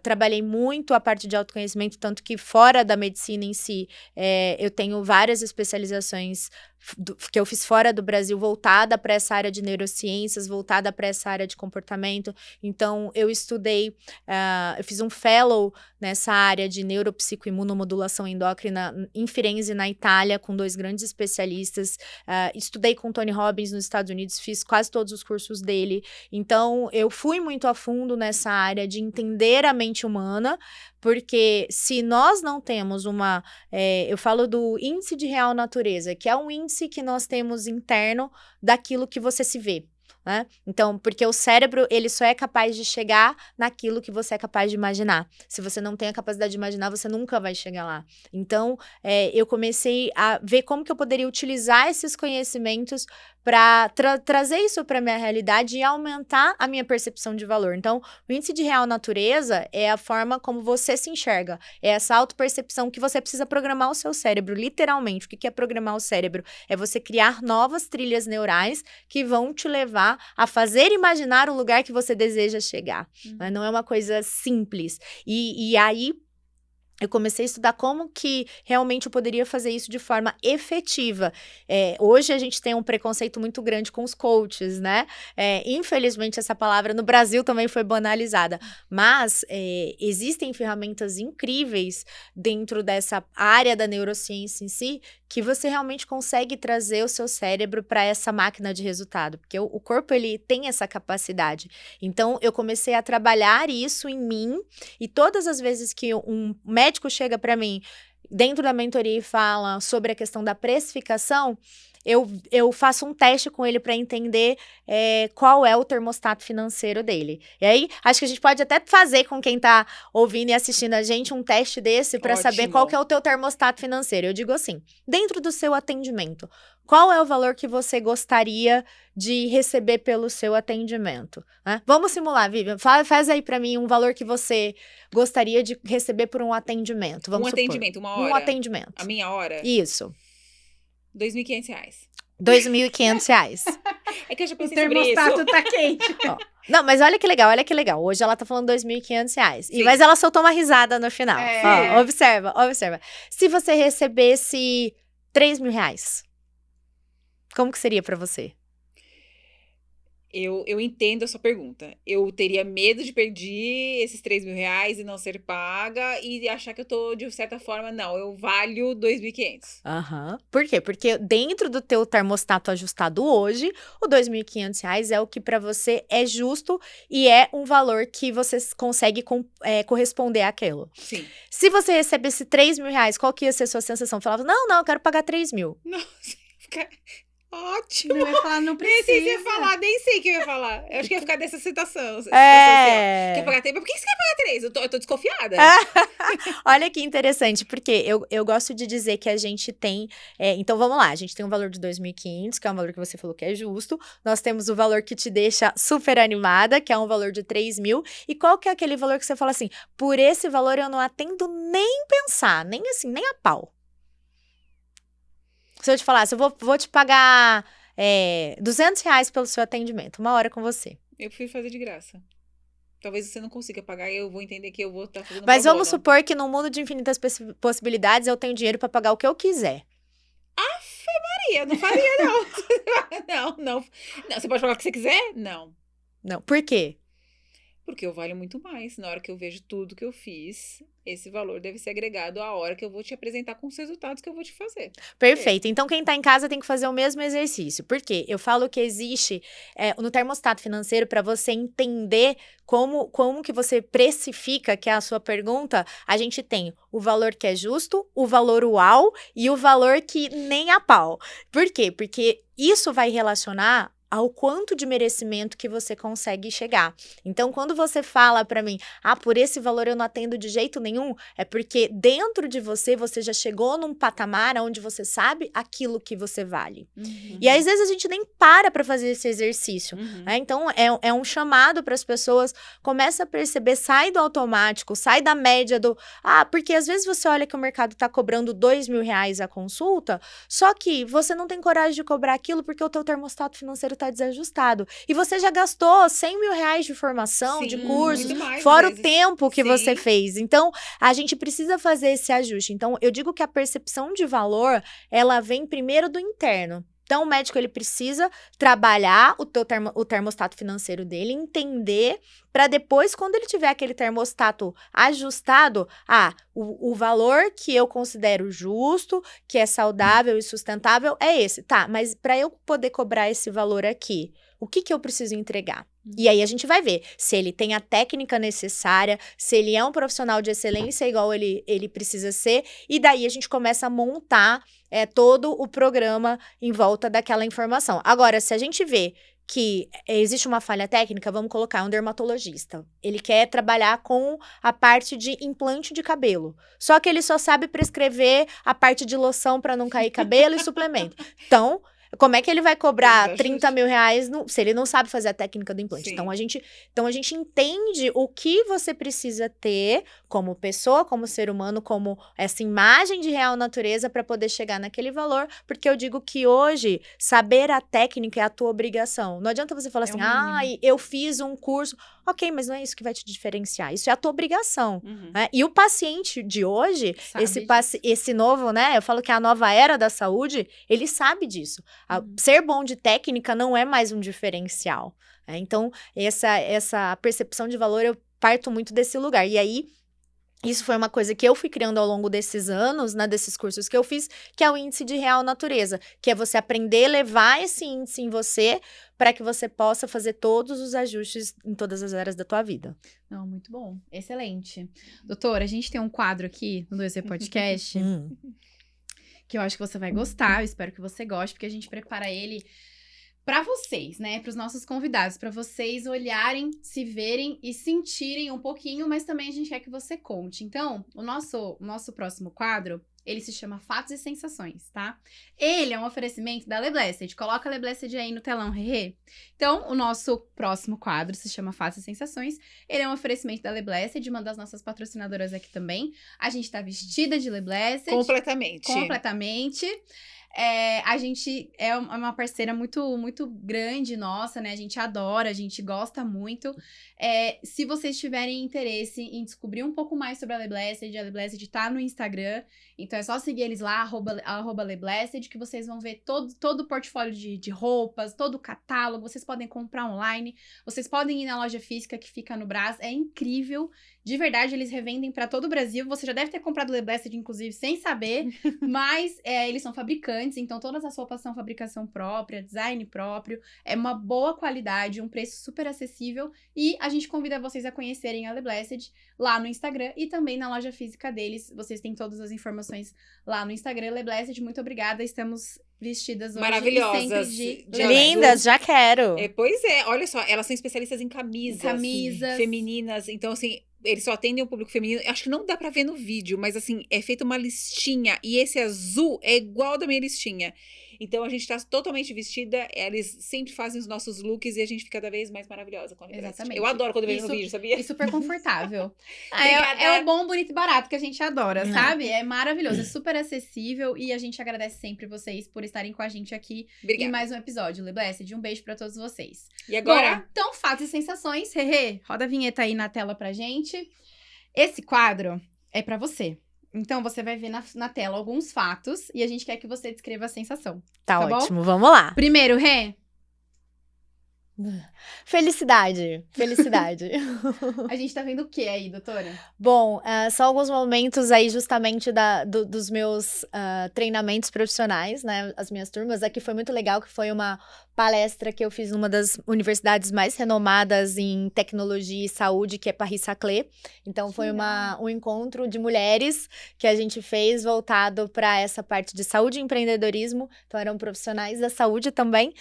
Trabalhei muito a parte de autoconhecimento, tanto que fora da medicina em si, eu tenho várias especializações que eu fiz fora do Brasil, voltada para essa área de neurociências, voltada para essa área de comportamento. Então, eu estudei, eu fiz um fellow nessa área de neuropsicoimunomodulação endócrina em Firenze, na Itália, com 2 grandes especialistas. Estudei com Tony Robbins nos Estados Unidos, fiz quase todos os cursos dele. Então, eu fui muito a fundo nessa área de entender a mente humana, porque se nós não temos eu falo do índice de real natureza, que é um índice que nós temos interno daquilo que você se vê. Né? Então, porque o cérebro, ele só é capaz de chegar naquilo que você é capaz de imaginar. Se você não tem a capacidade de imaginar, você nunca vai chegar lá. Então, eu comecei a ver como que eu poderia utilizar esses conhecimentos para trazer isso para minha realidade e aumentar a minha percepção de valor. Então, o índice de real natureza é a forma como você se enxerga. É essa autopercepção que você precisa programar o seu cérebro, literalmente. O que é programar o cérebro? É você criar novas trilhas neurais que vão te levar a fazer imaginar o lugar que você deseja chegar. Né? Não é uma coisa simples. E aí, eu comecei a estudar como que realmente eu poderia fazer isso de forma efetiva. Hoje a gente tem um preconceito muito grande com os coaches, né? Infelizmente, essa palavra no Brasil também foi banalizada. Mas existem ferramentas incríveis dentro dessa área da neurociência em si, que você realmente consegue trazer o seu cérebro para essa máquina de resultado. Porque o corpo, ele tem essa capacidade. Então, eu comecei a trabalhar isso em mim, e todas as vezes que um médico chega para mim dentro da mentoria e fala sobre a questão da precificação, eu faço um teste com ele para entender qual é o termostato financeiro dele. E aí, acho que a gente pode até fazer com quem tá ouvindo e assistindo a gente um teste desse para saber qual que é o teu termostato financeiro. Eu digo assim, dentro do seu atendimento, qual é o valor que você gostaria de receber pelo seu atendimento? Né? Vamos simular, Vivian. Faz aí para mim um valor que você gostaria de receber por um atendimento. Vamos supor. Atendimento, uma hora? Um atendimento. A minha hora? Isso. R$2.500. R$2.500. É que eu já O pensei sobre termostato isso. tá quente. Ó, não, mas olha que legal, olha que legal. Hoje ela tá falando R$2.500. Sim. Mas ela soltou uma risada no final. É. Ó, observa. Se você recebesse R$3.000, como que seria pra você? Eu entendo a sua pergunta. Eu teria medo de perder esses R$3.000 e não ser paga e achar que eu tô, de certa forma, não, eu valho 2.500. Aham. Por quê? Porque dentro do teu termostato ajustado hoje, o R$2.500 é o que pra você é justo e é um valor que você consegue corresponder àquilo. Sim. Se você recebesse R$3.000, qual que ia ser a sua sensação? Falava, não, eu quero pagar 3.000. Nossa, fica ótimo. Não ia falar, não Nem sei se ia precisa. falar, nem sei o que eu ia falar. Eu acho que ia ficar dessa situação. Quer pagar 3? Mas por que você quer pagar 3? Eu tô desconfiada. Olha que interessante, porque eu gosto de dizer que a gente tem... então, vamos lá. A gente tem um valor de 2.500, que é um valor que você falou que é justo. Nós temos o valor que te deixa super animada, que é um valor de 3.000. E qual que é aquele valor que você fala assim, por esse valor eu não atendo nem pensar, nem assim, nem a pau. Se eu te falasse, eu vou te pagar R$200 pelo seu atendimento, 1 hora com você. Eu prefiro fazer de graça. Talvez você não consiga pagar e eu vou entender que eu vou estar fazendo Mas pro vamos bono. supor que num mundo de infinitas possibilidades eu tenho dinheiro pra pagar o que eu quiser. Maria, não faria, não. Não, você pode pagar o que você quiser? Não. Não, por quê? Porque eu valho muito mais. Na hora que eu vejo tudo que eu fiz, esse valor deve ser agregado à hora que eu vou te apresentar com os resultados que eu vou te fazer. Perfeito. Então, quem tá em casa tem que fazer o mesmo exercício. Por quê? Eu falo que existe no termostato financeiro, para você entender como que você precifica, que é a sua pergunta, a gente tem o valor que é justo, o valor uau e o valor que nem a pau. Por quê? Porque isso vai relacionar ao quanto de merecimento que você consegue chegar. Então, quando você fala pra mim, por esse valor eu não atendo de jeito nenhum, é porque dentro de você já chegou num patamar onde você sabe aquilo que você vale. E aí, às vezes, a gente nem pra fazer esse exercício. Né? Então, é um chamado para as pessoas, começa a perceber, sai do automático, sai da média do... porque às vezes você olha que o mercado tá cobrando R$2.000 a consulta, só que você não tem coragem de cobrar aquilo porque o teu termostato financeiro tá desajustado. E você já gastou R$100.000 de formação, de cursos, fora o tempo que você fez. Então, a gente precisa fazer esse ajuste. Então, eu digo que a percepção de valor, ela vem primeiro do interno. Então, o médico, ele precisa trabalhar o termostato financeiro dele, entender, para depois, quando ele tiver aquele termostato ajustado, o valor que eu considero justo, que é saudável e sustentável, é esse. Tá, mas para eu poder cobrar esse valor aqui, o que eu preciso entregar? E aí a gente vai ver se ele tem a técnica necessária, se ele é um profissional de excelência igual ele precisa ser, e daí a gente começa a montar todo o programa em volta daquela informação. Agora, se a gente vê que existe uma falha técnica, vamos colocar um dermatologista. Ele quer trabalhar com a parte de implante de cabelo. Só que ele só sabe prescrever a parte de loção para não cair cabelo e suplemento. Então, como é que ele vai cobrar R$30.000 se ele não sabe fazer a técnica do implante? Então a gente entende o que você precisa ter como pessoa, como ser humano, como essa imagem de real natureza para poder chegar naquele valor, porque eu digo que hoje saber a técnica é a tua obrigação. Não adianta você falar assim, eu fiz um curso. Ok, mas não é isso que vai te diferenciar. Isso é a tua obrigação. Né? E o paciente de hoje, esse novo, né? Eu falo que é a nova era da saúde, ele sabe disso. Ser bom de técnica não é mais um diferencial. Né? Então, essa percepção de valor, eu parto muito desse lugar. E aí, isso foi uma coisa que eu fui criando ao longo desses anos, né, desses cursos que eu fiz, que é o índice de real natureza, que é você aprender a levar esse índice em você para que você possa fazer todos os ajustes em todas as áreas da tua vida. Não, muito bom. Excelente. Doutora, a gente tem um quadro aqui no 2Z Podcast que eu acho que você vai gostar, eu espero que você goste, porque a gente prepara ele para vocês, né? Para os nossos convidados, para vocês olharem, se verem e sentirem um pouquinho, mas também a gente quer que você conte. Então, o nosso próximo quadro, ele se chama Fatos e Sensações, tá? Ele é um oferecimento da LeBlessed. Coloca a LeBlessed aí no telão, Rê. Então, o nosso próximo quadro se chama Fatos e Sensações. Ele é um oferecimento da LeBlessed, uma das nossas patrocinadoras aqui também. A gente tá vestida de LeBlessed. Completamente. A gente é uma parceira muito, muito grande nossa, né? A gente adora, a gente gosta muito. Se vocês tiverem interesse em descobrir um pouco mais sobre a Leblessed tá no Instagram. Então é só seguir eles lá, @, @Leblessed, que vocês vão ver todo o portfólio de roupas, todo o catálogo. Vocês podem comprar online, vocês podem ir na loja física que fica no Brás. É incrível. De verdade, eles revendem para todo o Brasil. Você já deve ter comprado Leblessed, inclusive, sem saber. Mas eles são fabricantes, então todas as roupas são fabricação própria, design próprio. É uma boa qualidade, um preço super acessível. E a gente convida vocês a conhecerem a Leblessed lá no Instagram e também na loja física deles. Vocês têm todas as informações lá no Instagram. Leblessed, muito obrigada. Estamos vestidas hoje Maravilhosas. e sempre de Já- Lindas, já quero. Pois é, olha só, elas são especialistas em camisas. femininas, então assim, eles só atendem o público feminino. Acho que não dá pra ver no vídeo, mas assim, é feita uma listinha e esse azul é igual da minha listinha. Então a gente tá totalmente vestida, eles sempre fazem os nossos looks e a gente fica cada vez mais maravilhosa com a Leblessed. Exatamente. Eu adoro quando eu vejo no Isso- vídeo, sabia? E super confortável. Obrigada. É o bom, bonito e barato que a gente adora, Não. sabe? É maravilhoso, é super acessível e a gente agradece sempre vocês por estarem com a gente aqui Obrigada. em mais um episódio. Leblessed, um beijo pra todos vocês. E agora? Bom, então, fatos e sensações. Rê, roda a vinheta aí na tela pra gente. Esse quadro é pra você. Então, você vai ver na tela alguns fatos e a gente quer que você descreva a sensação. Tá bom? ótimo, vamos lá. Primeiro, Rê, Felicidade, felicidade. a gente tá vendo o que aí, doutora? Bom, são alguns momentos aí justamente dos meus treinamentos profissionais, né? As minhas turmas. Aqui foi muito legal, que foi uma palestra que eu fiz numa das universidades mais renomadas em tecnologia e saúde, que é Paris-Saclay. Então, foi um encontro de mulheres que a gente fez voltado para essa parte de saúde e empreendedorismo. Então, eram profissionais da saúde também,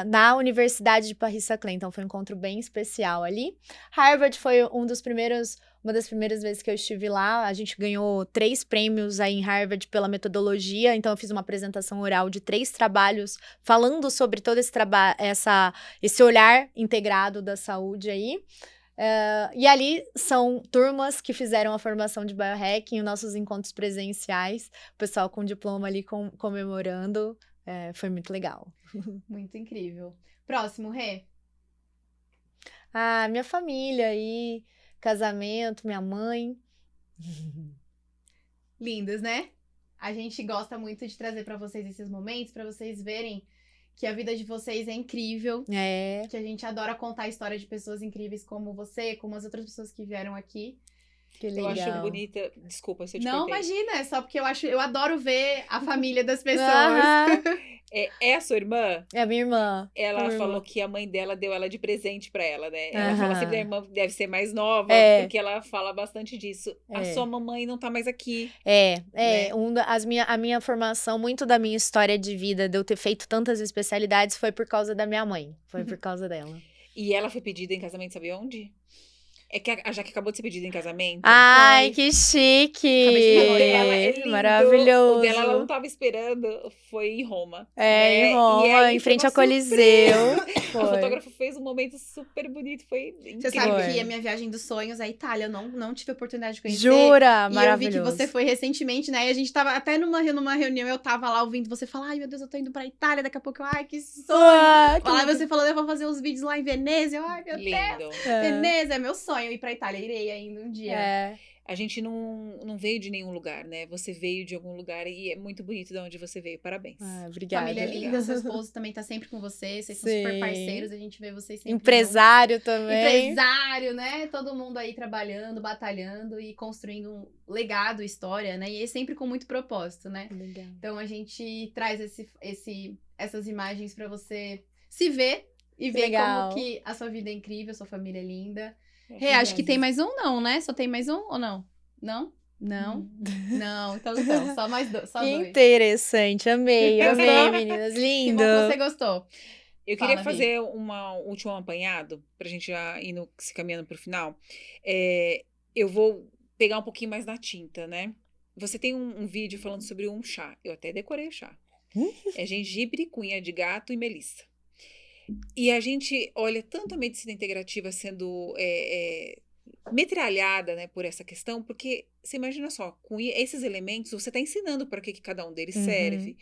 na Universidade de Paris-Saclay. Então, foi um encontro bem especial ali. Harvard foi uma das primeiras vezes que eu estive lá. A gente ganhou 3 prêmios aí em Harvard pela metodologia. Então, eu fiz uma apresentação oral de 3 trabalhos falando sobre todo esse olhar integrado da saúde aí. E ali são turmas que fizeram a formação de biohacking, os nossos encontros presenciais, o pessoal com diploma ali comemorando. Foi muito legal. Muito incrível. Próximo, Rê. Minha família aí, casamento, minha mãe. Lindos, né? A gente gosta muito de trazer pra vocês esses momentos, pra vocês verem que a vida de vocês é incrível, que a gente adora contar a história de pessoas incríveis como você, como as outras pessoas que vieram aqui. Que Eu legal. acho bonita. Desculpa se eu te Não, cortei. imagina, é só porque eu adoro ver a família das pessoas. Aham. É a sua irmã? É a minha irmã. Ela Minha falou irmã. que a mãe dela deu ela de presente pra ela, né? Ela Aham. fala sempre que a irmã deve ser mais nova, É. porque ela fala bastante disso. A É. sua mamãe não tá mais aqui. Né? A minha formação, muito da minha história de vida, de eu ter feito tantas especialidades, foi por causa da minha mãe. Foi por causa dela. E ela foi pedida em casamento, sabe onde? É que a Jaque acabou de ser pedida em casamento. Ai, Foi. que chique! Acabei de ver, O dela é lindo. Maravilhoso. O dela ela não tava esperando. Foi em Roma. É, né? em E Roma, aí em foi frente uma ao Coliseu. surpresa. A Foi. fotógrafa fez um momento super bonito. Foi incrível. Você sabe Foi. que a minha viagem dos sonhos é a Itália. Eu não tive a oportunidade de conhecer. Jura? E eu vi Maravilhoso. que você foi recentemente, né? E a gente tava até numa reunião, eu tava lá ouvindo você falar, ai meu Deus, eu tô indo pra Itália, daqui a pouco eu, ai que sonho. Que Lá lindo. você falando, eu vou fazer uns vídeos lá em Veneza, eu, ai meu Deus. Lindo. Veneza é meu sonho ir pra Itália, irei ainda um dia. A gente não veio de nenhum lugar, né? Você veio de algum lugar e é muito bonito de onde você veio. Parabéns. Obrigada. Família linda, seu esposo também tá sempre com você, vocês são super Sim. parceiros, a gente vê vocês sempre Empresário juntos. também. Empresário, né? Todo mundo aí trabalhando, batalhando e construindo um legado, história, né? E é sempre com muito propósito, né? Legal. Então a gente traz essas imagens pra você se ver e ver Legal. como que a sua vida é incrível, a sua família é linda. É, Acho que tem mais um, não, né? Só tem mais um ou não? Não? Não? Não, então só mais dois. Só Que dois. interessante. Amei, Gostou? meninas. Que Lindo. bom que você gostou. Eu queria Fala, Vi. fazer um último apanhado, pra gente já ir se caminhando pro final. Eu vou pegar um pouquinho mais na tinta, né? Você tem um vídeo falando sobre um chá. Eu até decorei o chá. É gengibre, cunha de gato e melissa. E a gente olha tanto a medicina integrativa sendo metralhada, né, por essa questão, porque você imagina só, com esses elementos, você está ensinando para que cada um deles Uhum. serve.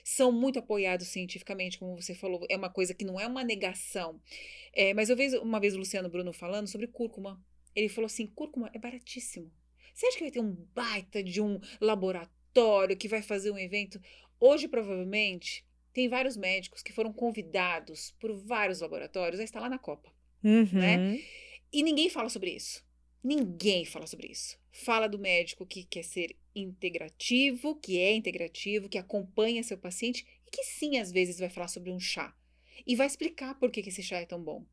são muito apoiados cientificamente, como você falou, é uma coisa que não é uma negação. Mas eu vejo uma vez o Luciano Bruno falando sobre cúrcuma. Ele falou assim, cúrcuma é baratíssimo. Você acha que vai ter um baita de um laboratório que vai fazer um evento? Hoje, provavelmente, tem vários médicos que foram convidados por vários laboratórios a estar lá na Copa, né? Uhum. E ninguém fala sobre isso. Ninguém fala sobre isso. Fala do médico que quer ser integrativo, que é integrativo, que acompanha seu paciente e que sim, às vezes vai falar sobre um chá. E vai explicar por que esse chá é tão bom.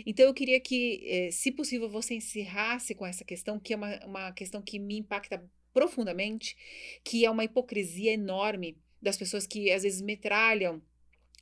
Então, eu queria que, se possível, você encerrasse com essa questão, que é uma questão que me impacta profundamente, que é uma hipocrisia enorme das pessoas que, às vezes, metralham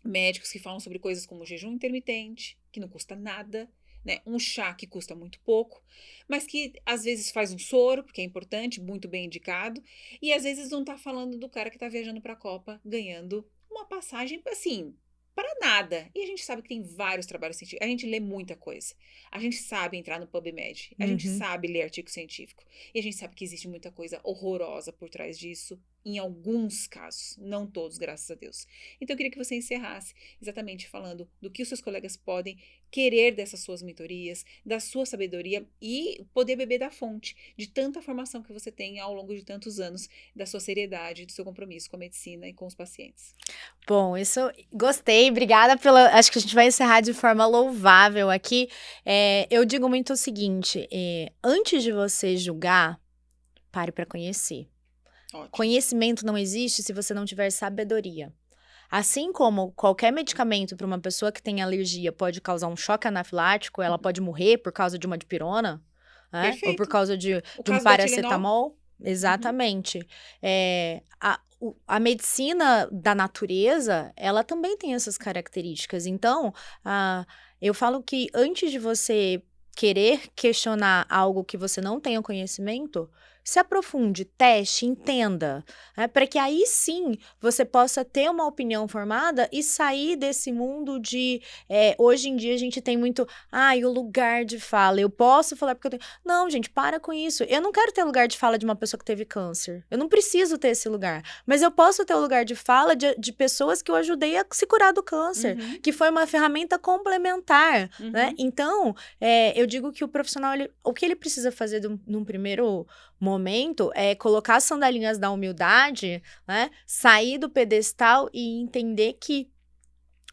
médicos que falam sobre coisas como jejum intermitente, que não custa nada, né? Um chá que custa muito pouco, mas que às vezes faz um soro, porque é importante, muito bem indicado, e às vezes não tá falando do cara que tá viajando para a Copa, ganhando uma passagem, assim, para nada. E a gente sabe que tem vários trabalhos científicos, a gente lê muita coisa, a gente sabe entrar no PubMed, a gente Uhum. sabe ler artigo científico, e a gente sabe que existe muita coisa horrorosa por trás disso, em alguns casos, não todos, graças a Deus. Então, eu queria que você encerrasse exatamente falando do que os seus colegas podem querer dessas suas mentorias, da sua sabedoria e poder beber da fonte, de tanta formação que você tem ao longo de tantos anos, da sua seriedade, do seu compromisso com a medicina e com os pacientes. Bom, isso gostei, obrigada pela. Acho que a gente vai encerrar de forma louvável aqui. Eu digo muito o seguinte: antes de você julgar, pare para conhecer. Ótimo. Conhecimento não existe se você não tiver sabedoria. Assim como qualquer medicamento para uma pessoa que tem alergia pode causar um choque anafilático, ela pode morrer por causa de uma dipirona, né? Ou por Perfeito. causa O de um caso do Tylenol. paracetamol. Exatamente. A medicina da natureza, ela também tem essas características. Então, eu falo que antes de você querer questionar algo que você não tenha conhecimento, se aprofunde, teste, entenda, né, para que aí sim você possa ter uma opinião formada e sair desse mundo de. Hoje em dia a gente tem muito. O lugar de fala. Eu posso falar porque eu tenho. Não, gente, para com isso. Eu não quero ter lugar de fala de uma pessoa que teve câncer. Eu não preciso ter esse lugar. Mas eu posso ter o lugar de fala de pessoas que eu ajudei a se curar do câncer, que foi uma ferramenta complementar, né? Então, eu digo que o profissional, o que ele precisa fazer num primeiro momento é colocar as sandalinhas da humildade, né? Sair do pedestal e entender que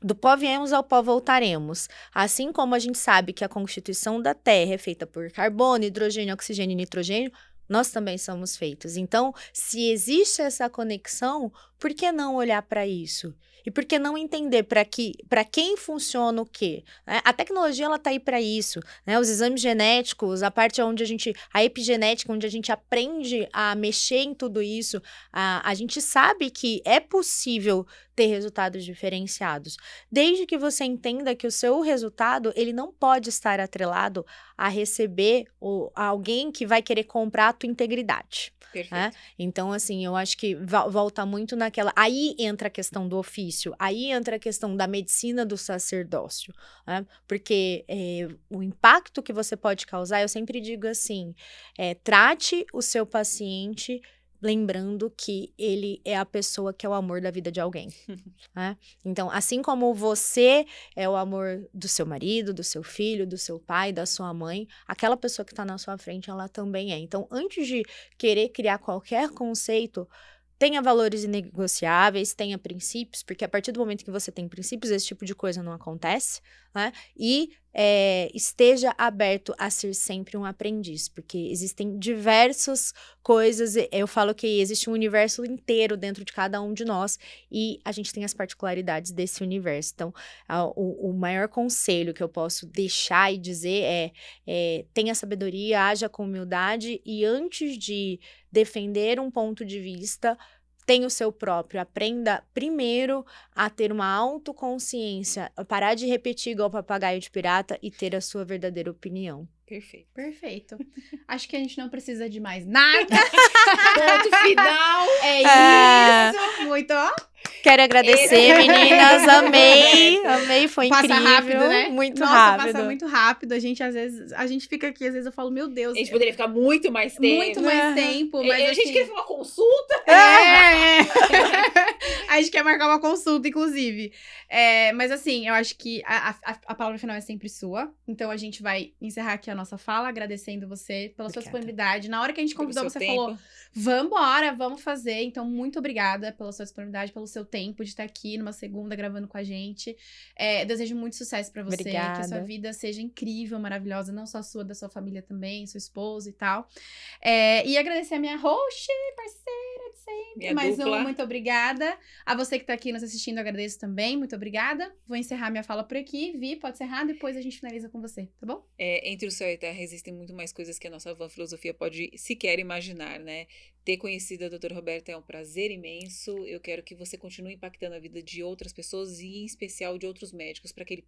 do pó viemos ao pó voltaremos. Assim como a gente sabe que a constituição da Terra é feita por carbono, hidrogênio, oxigênio e nitrogênio, nós também somos feitos. Então, se existe essa conexão, por que não olhar para isso? E por que não entender para quem funciona o quê? A tecnologia, ela tá aí para isso, né? Os exames genéticos, a parte onde a epigenética, onde a gente aprende a mexer em tudo isso, a gente sabe que é possível ter resultados diferenciados, desde que você entenda que o seu resultado, ele não pode estar atrelado a receber alguém que vai querer comprar a tua integridade. Perfeito. Então, assim, eu acho que volta muito naquela. Aí entra a questão do ofício, aí entra a questão da medicina do sacerdócio, né? Porque o impacto que você pode causar, eu sempre digo assim: trate o seu paciente lembrando que ele é a pessoa que é o amor da vida de alguém. Né? Então, assim como você é o amor do seu marido, do seu filho, do seu pai, da sua mãe, aquela pessoa que está na sua frente, ela também é. Então, antes de querer criar qualquer conceito, tenha valores inegociáveis, tenha princípios, porque a partir do momento que você tem princípios, esse tipo de coisa não acontece, né? E esteja aberto a ser sempre um aprendiz, porque existem diversas coisas, eu falo que existe um universo inteiro dentro de cada um de nós, e a gente tem as particularidades desse universo. Então, o maior conselho que eu posso deixar e dizer tenha sabedoria, haja com humildade, e antes de defender um ponto de vista, tenha o seu próprio. Aprenda primeiro a ter uma autoconsciência, parar de repetir igual papagaio de pirata e ter a sua verdadeira opinião. Perfeito. Perfeito. Acho que a gente não precisa de mais nada. Ponto final. É isso. Muito, ó. Quero agradecer, meninas. Amei, foi Passa incrível. rápido, né? Muito Nossa, rápido. passa muito rápido. A gente fica aqui, às vezes eu falo, meu Deus. A gente poderia ficar muito mais tempo. Muito mais tempo, mas A gente assim, quer uma consulta. A gente quer marcar uma consulta, inclusive. Mas assim, eu acho que a palavra final é sempre sua. Então a gente vai encerrar aqui a nossa fala, agradecendo você pela sua Obrigada. disponibilidade. Na hora que a gente Pelo convidou, seu você tempo. falou, vambora, vamos fazer. Então, muito obrigada pela sua disponibilidade, pelo seu tempo de estar aqui numa segunda gravando com a gente. Desejo muito sucesso pra você. Obrigada. Que a sua vida seja incrível, maravilhosa. Não só a sua, da sua família também, seu esposo e tal. E agradecer a minha host, parceira de sempre. Minha Mais dupla. muito obrigada. A você que tá aqui nos assistindo, eu agradeço também. Muito obrigada. Vou encerrar minha fala por aqui. Vi, pode encerrar, depois a gente finaliza com você, tá bom? Entre o céu e a terra existem muito mais coisas que a nossa van filosofia pode sequer imaginar, né? Ter conhecido a doutora Roberta é um prazer imenso. Eu quero que você continue impactando a vida de outras pessoas e, em especial, de outros médicos, para que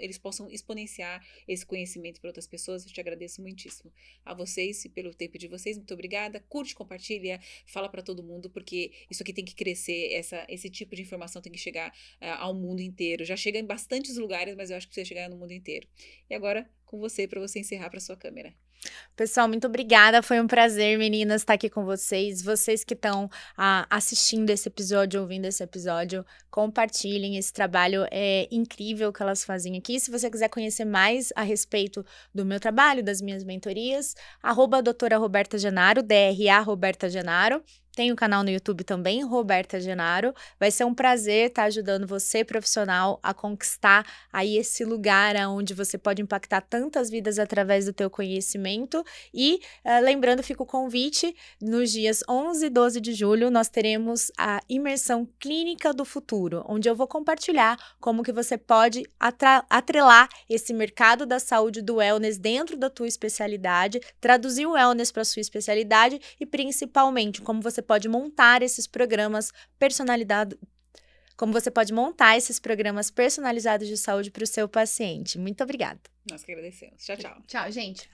eles possam exponenciar esse conhecimento para outras pessoas. Eu te agradeço muitíssimo. A vocês e pelo tempo de vocês, muito obrigada. Curte, compartilha, fala para todo mundo, porque isso aqui tem que crescer, esse tipo de informação tem que chegar ao mundo inteiro. Já chega em bastantes lugares, mas eu acho que precisa chegar no mundo inteiro. E agora, com você, para você encerrar para sua câmera. Pessoal, muito obrigada. Foi um prazer, meninas, estar aqui com vocês. Vocês que estão assistindo esse episódio, ouvindo esse episódio, compartilhem esse trabalho. É incrível que elas fazem aqui. Se você quiser conhecer mais a respeito do meu trabalho, das minhas mentorias, @doutora Roberta Genaro, DRA Roberta Genaro. Tem o canal no YouTube também, Roberta Genaro. Vai ser um prazer estar ajudando você, profissional, a conquistar aí esse lugar onde você pode impactar tantas vidas através do teu conhecimento. E lembrando, fica o convite, nos dias 11 e 12 de julho, nós teremos a imersão clínica do futuro, onde eu vou compartilhar como que você pode atrelar esse mercado da saúde do wellness dentro da tua especialidade, traduzir o wellness para a sua especialidade e, principalmente, como você pode montar esses programas personalizados de saúde para o seu paciente. Muito obrigada. Nós que agradecemos. Tchau, tchau. Tchau, gente.